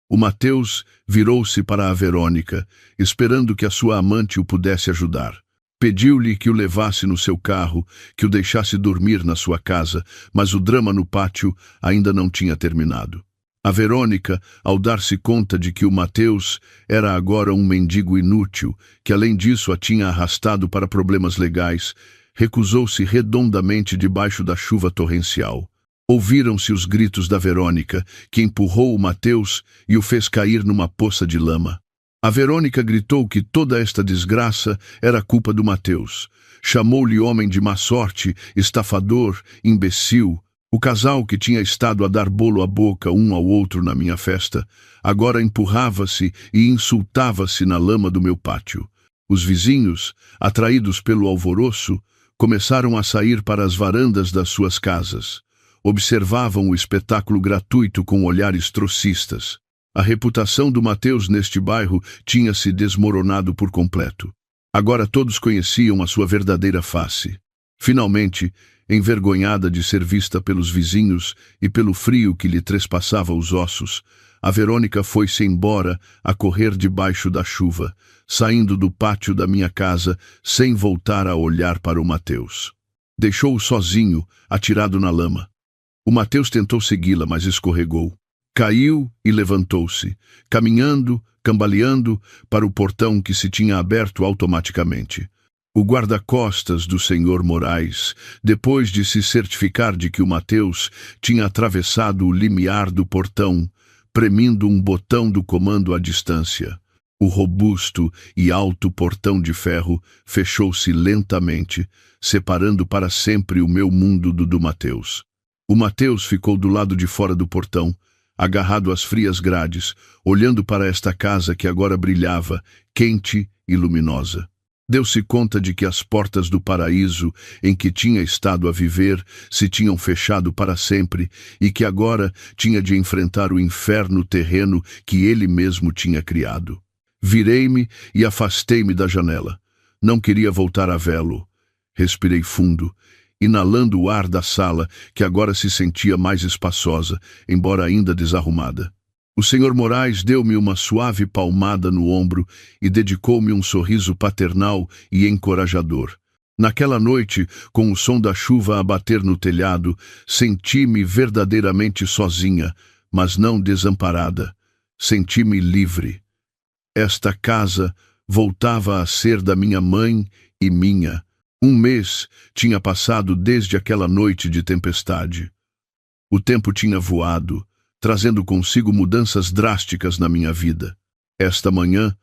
[SPEAKER 1] O Mateus virou-se para a Verônica, esperando que a sua amante o pudesse ajudar. Pediu-lhe que o levasse no seu carro, que o deixasse dormir na sua casa, mas o drama no pátio ainda não tinha terminado. A Verônica, ao dar-se conta de que o Mateus era agora um mendigo inútil, que além disso a tinha arrastado para problemas legais, recusou-se redondamente debaixo da chuva torrencial. Ouviram-se os gritos da Verônica, que empurrou o Mateus e o fez cair numa poça de lama. A Verônica gritou que toda esta desgraça era culpa do Mateus. Chamou-lhe homem de má sorte, estafador, imbecil. O casal que tinha estado a dar bolo à boca um ao outro na minha festa, agora empurrava-se e insultava-se na lama do meu pátio. Os vizinhos, atraídos pelo alvoroço, começaram a sair para as varandas das suas casas. Observavam o espetáculo gratuito com olhares trocistas. A reputação do Mateus neste bairro tinha se desmoronado por completo. Agora todos conheciam a sua verdadeira face. Finalmente, envergonhada de ser vista pelos vizinhos e pelo frio que lhe trespassava os ossos, a Verônica foi-se embora a correr debaixo da chuva, saindo do pátio da minha casa sem voltar a olhar para o Mateus. Deixou-o sozinho, atirado na lama. O Mateus tentou segui-la, mas escorregou. Caiu e levantou-se, caminhando, cambaleando, para o portão que se tinha aberto automaticamente. O guarda-costas do Sr. Moraes, depois de se certificar de que o Mateus tinha atravessado o limiar do portão, premindo um botão do comando à distância. O robusto e alto portão de ferro fechou-se lentamente, separando para sempre o meu mundo do Mateus. O Mateus ficou do lado de fora do portão, agarrado às frias grades, olhando para esta casa que agora brilhava, quente e luminosa. Deu-se conta de que as portas do paraíso em que tinha estado a viver se tinham fechado para sempre e que agora tinha de enfrentar o inferno terreno que ele mesmo tinha criado. Virei-me e afastei-me da janela. Não queria voltar a vê-lo. Respirei fundo, inalando o ar da sala, que agora se sentia mais espaçosa, embora ainda desarrumada. O Sr. Moraes deu-me uma suave palmada no ombro e dedicou-me um sorriso paternal e encorajador. Naquela noite, com o som da chuva a bater no telhado, senti-me verdadeiramente sozinha, mas não desamparada. Senti-me livre. Esta casa voltava a ser da minha mãe e minha. Um mês tinha passado desde aquela noite de tempestade. O tempo tinha voado, trazendo consigo mudanças drásticas na minha vida. Esta manhã,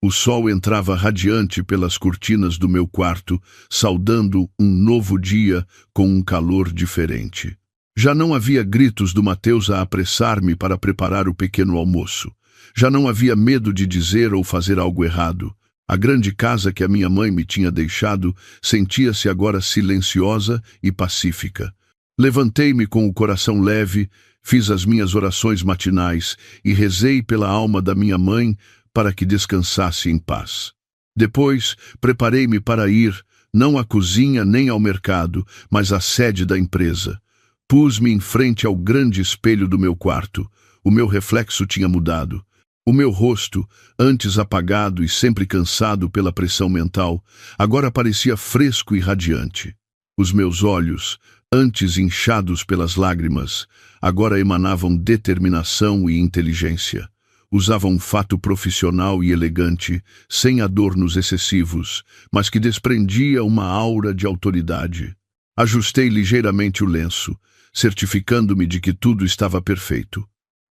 [SPEAKER 1] o sol entrava radiante pelas cortinas do meu quarto, saudando um novo dia com um calor diferente. Já não havia gritos do Mateus a apressar-me para preparar o pequeno almoço. Já não havia medo de dizer ou fazer algo errado. A grande casa que a minha mãe me tinha deixado sentia-se agora silenciosa e pacífica. Levantei-me com o coração leve, Fiz as minhas orações matinais e rezei pela alma da minha mãe para que descansasse em paz. Depois, preparei-me para ir, não à cozinha nem ao mercado, mas à sede da empresa. Pus-me em frente ao grande espelho do meu quarto. O meu reflexo tinha mudado. O meu rosto, antes apagado e sempre cansado pela pressão mental, agora parecia fresco e radiante. Os meus olhos, antes inchados pelas lágrimas, agora emanavam determinação e inteligência. Usava um fato profissional e elegante, sem adornos excessivos, mas que desprendia uma aura de autoridade. Ajustei ligeiramente o lenço, certificando-me de que tudo estava perfeito.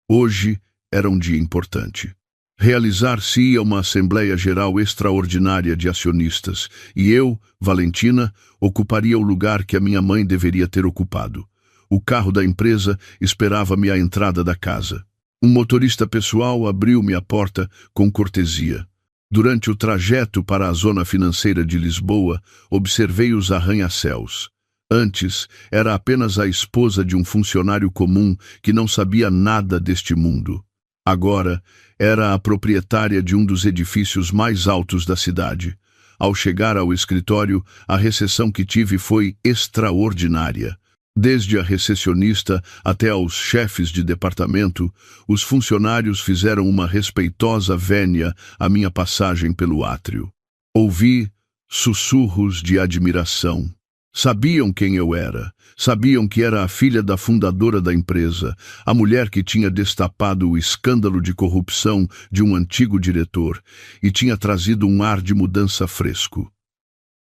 [SPEAKER 1] Hoje era um dia importante. Realizar-se-ia uma Assembleia Geral extraordinária de acionistas, e eu, Valentina, ocuparia o lugar que a minha mãe deveria ter ocupado. O carro da empresa esperava-me à entrada da casa. Um motorista pessoal abriu-me a porta com cortesia. Durante o trajeto para a zona financeira de Lisboa, observei os arranha-céus. Antes, era apenas a esposa de um funcionário comum que não sabia nada deste mundo. Agora, era a proprietária de um dos edifícios mais altos da cidade. Ao chegar ao escritório, a recepção que tive foi extraordinária. Desde a recepcionista até aos chefes de departamento, os funcionários fizeram uma respeitosa vénia à minha passagem pelo átrio. Ouvi sussurros de admiração. Sabiam quem eu era. Sabiam que era a filha da fundadora da empresa, a mulher que tinha destapado o escândalo de corrupção de um antigo diretor e tinha trazido um ar de mudança fresco.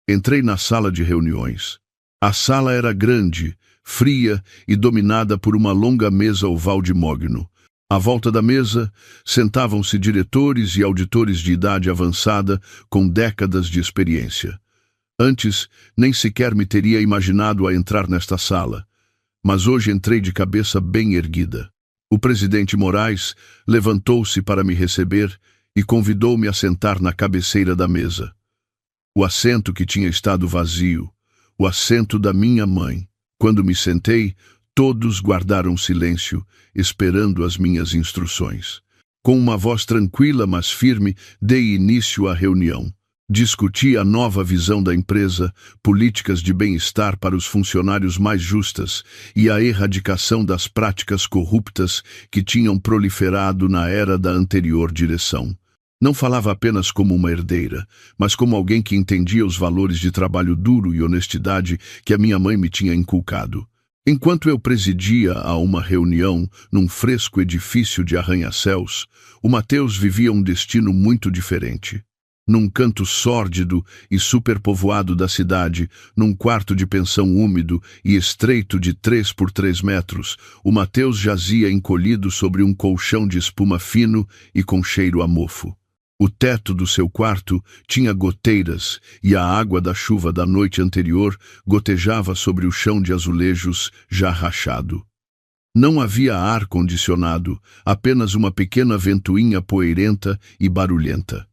[SPEAKER 1] Entrei na sala de reuniões. A sala era grande, fria e dominada por uma longa mesa oval de mogno. À volta da mesa, sentavam-se diretores e auditores de idade avançada com décadas de experiência. Antes, nem sequer me teria imaginado a entrar nesta sala, mas hoje entrei de cabeça bem erguida. O presidente Moraes levantou-se para me receber e convidou-me a sentar na cabeceira da mesa. O assento que tinha estado vazio, o assento da minha mãe. Quando me sentei, todos guardaram silêncio, esperando as minhas instruções. Com uma voz tranquila, mas firme, dei início à reunião. Discuti a nova visão da empresa, políticas de bem-estar para os funcionários mais justas e a erradicação das práticas corruptas que tinham proliferado na era da anterior direção. Não falava apenas como uma herdeira, mas como alguém que entendia os valores de trabalho duro e honestidade que a minha mãe me tinha inculcado. Enquanto eu presidia a uma reunião num fresco edifício de arranha-céus, o Mateus vivia um destino muito diferente. Num canto sórdido e superpovoado da cidade, num quarto de pensão úmido e estreito de 3 por 3 metros, o Mateus jazia encolhido sobre um colchão de espuma fino e com cheiro a mofo. O teto do seu quarto tinha goteiras e a água da chuva da noite anterior gotejava sobre o chão de azulejos já rachado. Não havia ar-condicionado, apenas uma pequena ventoinha poeirenta e barulhenta.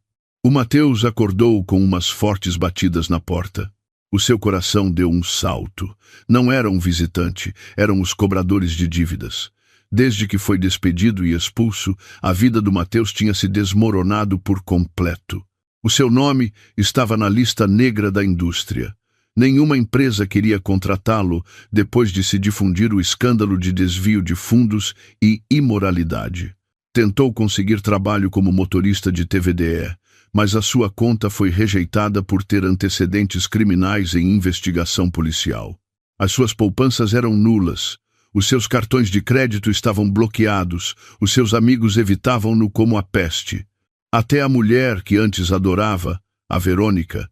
[SPEAKER 1] O Mateus acordou com umas fortes batidas na porta. O seu coração deu um salto. Não era um visitante, eram os cobradores de dívidas. Desde que foi despedido e expulso, a vida do Mateus tinha se desmoronado por completo. O seu nome estava na lista negra da indústria. Nenhuma empresa queria contratá-lo depois de se difundir o escândalo de desvio de fundos e imoralidade. Tentou conseguir trabalho como motorista de TVDE, mas a sua conta foi rejeitada por ter antecedentes criminais em investigação policial. As suas poupanças eram nulas. Os seus cartões de crédito estavam bloqueados, os seus amigos evitavam-no como a peste. Até a mulher que antes adorava, a Verônica,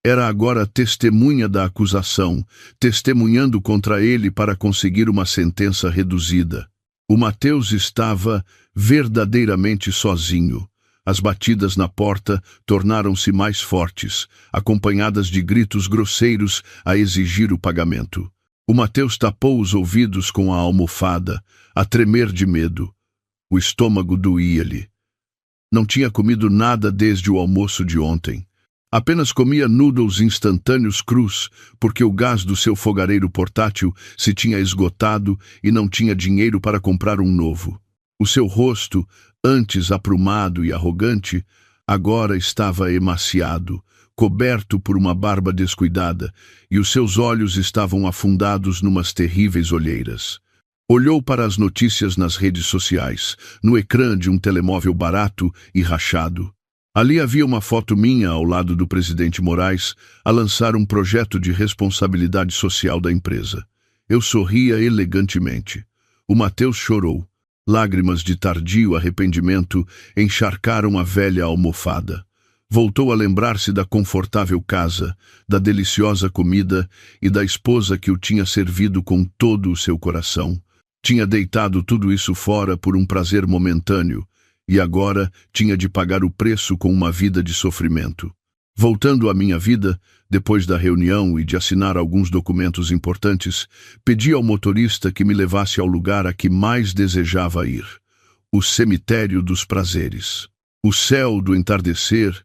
[SPEAKER 1] era agora testemunha da acusação, testemunhando contra ele para conseguir uma sentença reduzida. O Mateus estava verdadeiramente sozinho. As batidas na porta tornaram-se mais fortes, acompanhadas de gritos grosseiros a exigir o pagamento. O Mateus tapou os ouvidos com a almofada, a tremer de medo. O estômago doía-lhe. Não tinha comido nada desde o almoço de ontem. Apenas comia noodles instantâneos crus, porque o gás do seu fogareiro portátil se tinha esgotado e não tinha dinheiro para comprar um novo. O seu rosto, antes aprumado e arrogante, agora estava emaciado, coberto por uma barba descuidada, e os seus olhos estavam afundados numas terríveis olheiras. Olhou para as notícias nas redes sociais, no ecrã de um telemóvel barato e rachado. Ali havia uma foto minha ao lado do presidente Moraes a lançar um projeto de responsabilidade social da empresa. Eu sorria elegantemente. O Mateus chorou. Lágrimas de tardio arrependimento encharcaram a velha almofada. Voltou a lembrar-se da confortável casa, da deliciosa comida e da esposa que o tinha servido com todo o seu coração. Tinha deitado tudo isso fora por um prazer momentâneo, e agora tinha de pagar o preço com uma vida de sofrimento. Voltando à minha vida, depois da reunião e de assinar alguns documentos importantes, pedi ao motorista que me levasse ao lugar a que mais desejava ir, o cemitério dos prazeres. O céu do entardecer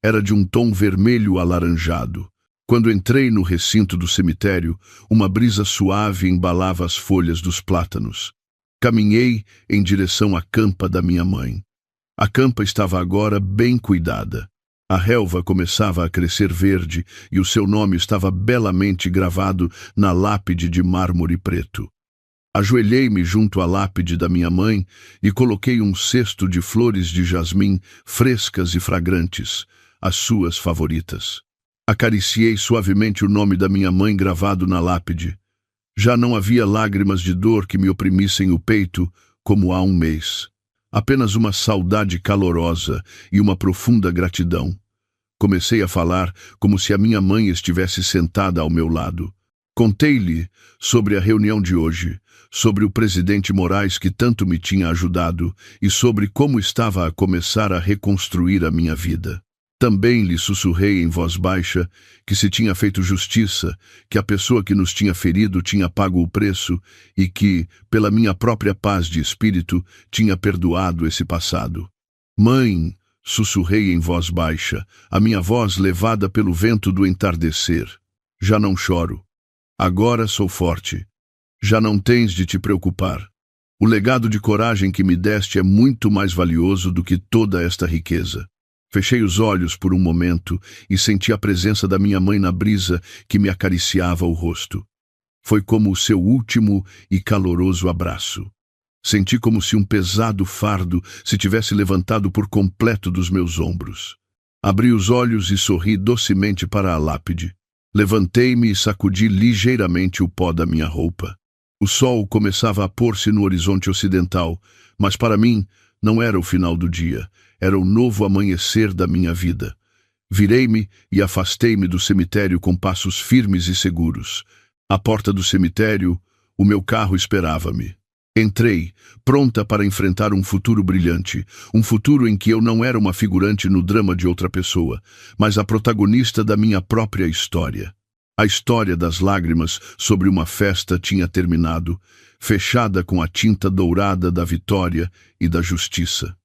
[SPEAKER 1] era de um tom vermelho alaranjado. Quando entrei no recinto do cemitério, uma brisa suave embalava as folhas dos plátanos. Caminhei em direção à campa da minha mãe. A campa estava agora bem cuidada. A relva começava a crescer verde e o seu nome estava belamente gravado na lápide de mármore preto. Ajoelhei-me junto à lápide da minha mãe e coloquei um cesto de flores de jasmim frescas e fragrantes, as suas favoritas. Acariciei suavemente o nome da minha mãe gravado na lápide. Já não havia lágrimas de dor que me oprimissem o peito como há um mês. Apenas uma saudade calorosa e uma profunda gratidão. Comecei a falar como se a minha mãe estivesse sentada ao meu lado. Contei-lhe sobre a reunião de hoje, sobre o presidente Moraes que tanto me tinha ajudado e sobre como estava a começar a reconstruir a minha vida. Também lhe sussurrei em voz baixa que se tinha feito justiça, que a pessoa que nos tinha ferido tinha pago o preço e que, pela minha própria paz de espírito, tinha perdoado esse passado. Mãe, sussurrei em voz baixa, a minha voz levada pelo vento do entardecer. Já não choro. Agora sou forte. Já não tens de te preocupar. O legado de coragem que me deste é muito mais valioso do que toda esta riqueza. Fechei os olhos por um momento e senti a presença da minha mãe na brisa que me acariciava o rosto. Foi como o seu último e caloroso abraço. Senti como se um pesado fardo se tivesse levantado por completo dos meus ombros. Abri os olhos e sorri docemente para a lápide. Levantei-me e sacudi ligeiramente o pó da minha roupa. O sol começava a pôr-se no horizonte ocidental, mas para mim não era o final do dia. Era o novo amanhecer da minha vida. Virei-me e afastei-me do cemitério com passos firmes e seguros. À porta do cemitério, o meu carro esperava-me. Entrei, pronta para enfrentar um futuro brilhante, um futuro em que eu não era uma figurante no drama de outra pessoa, mas a protagonista da minha própria história. A história das lágrimas sobre uma festa tinha terminado, fechada com a tinta dourada da vitória e da justiça.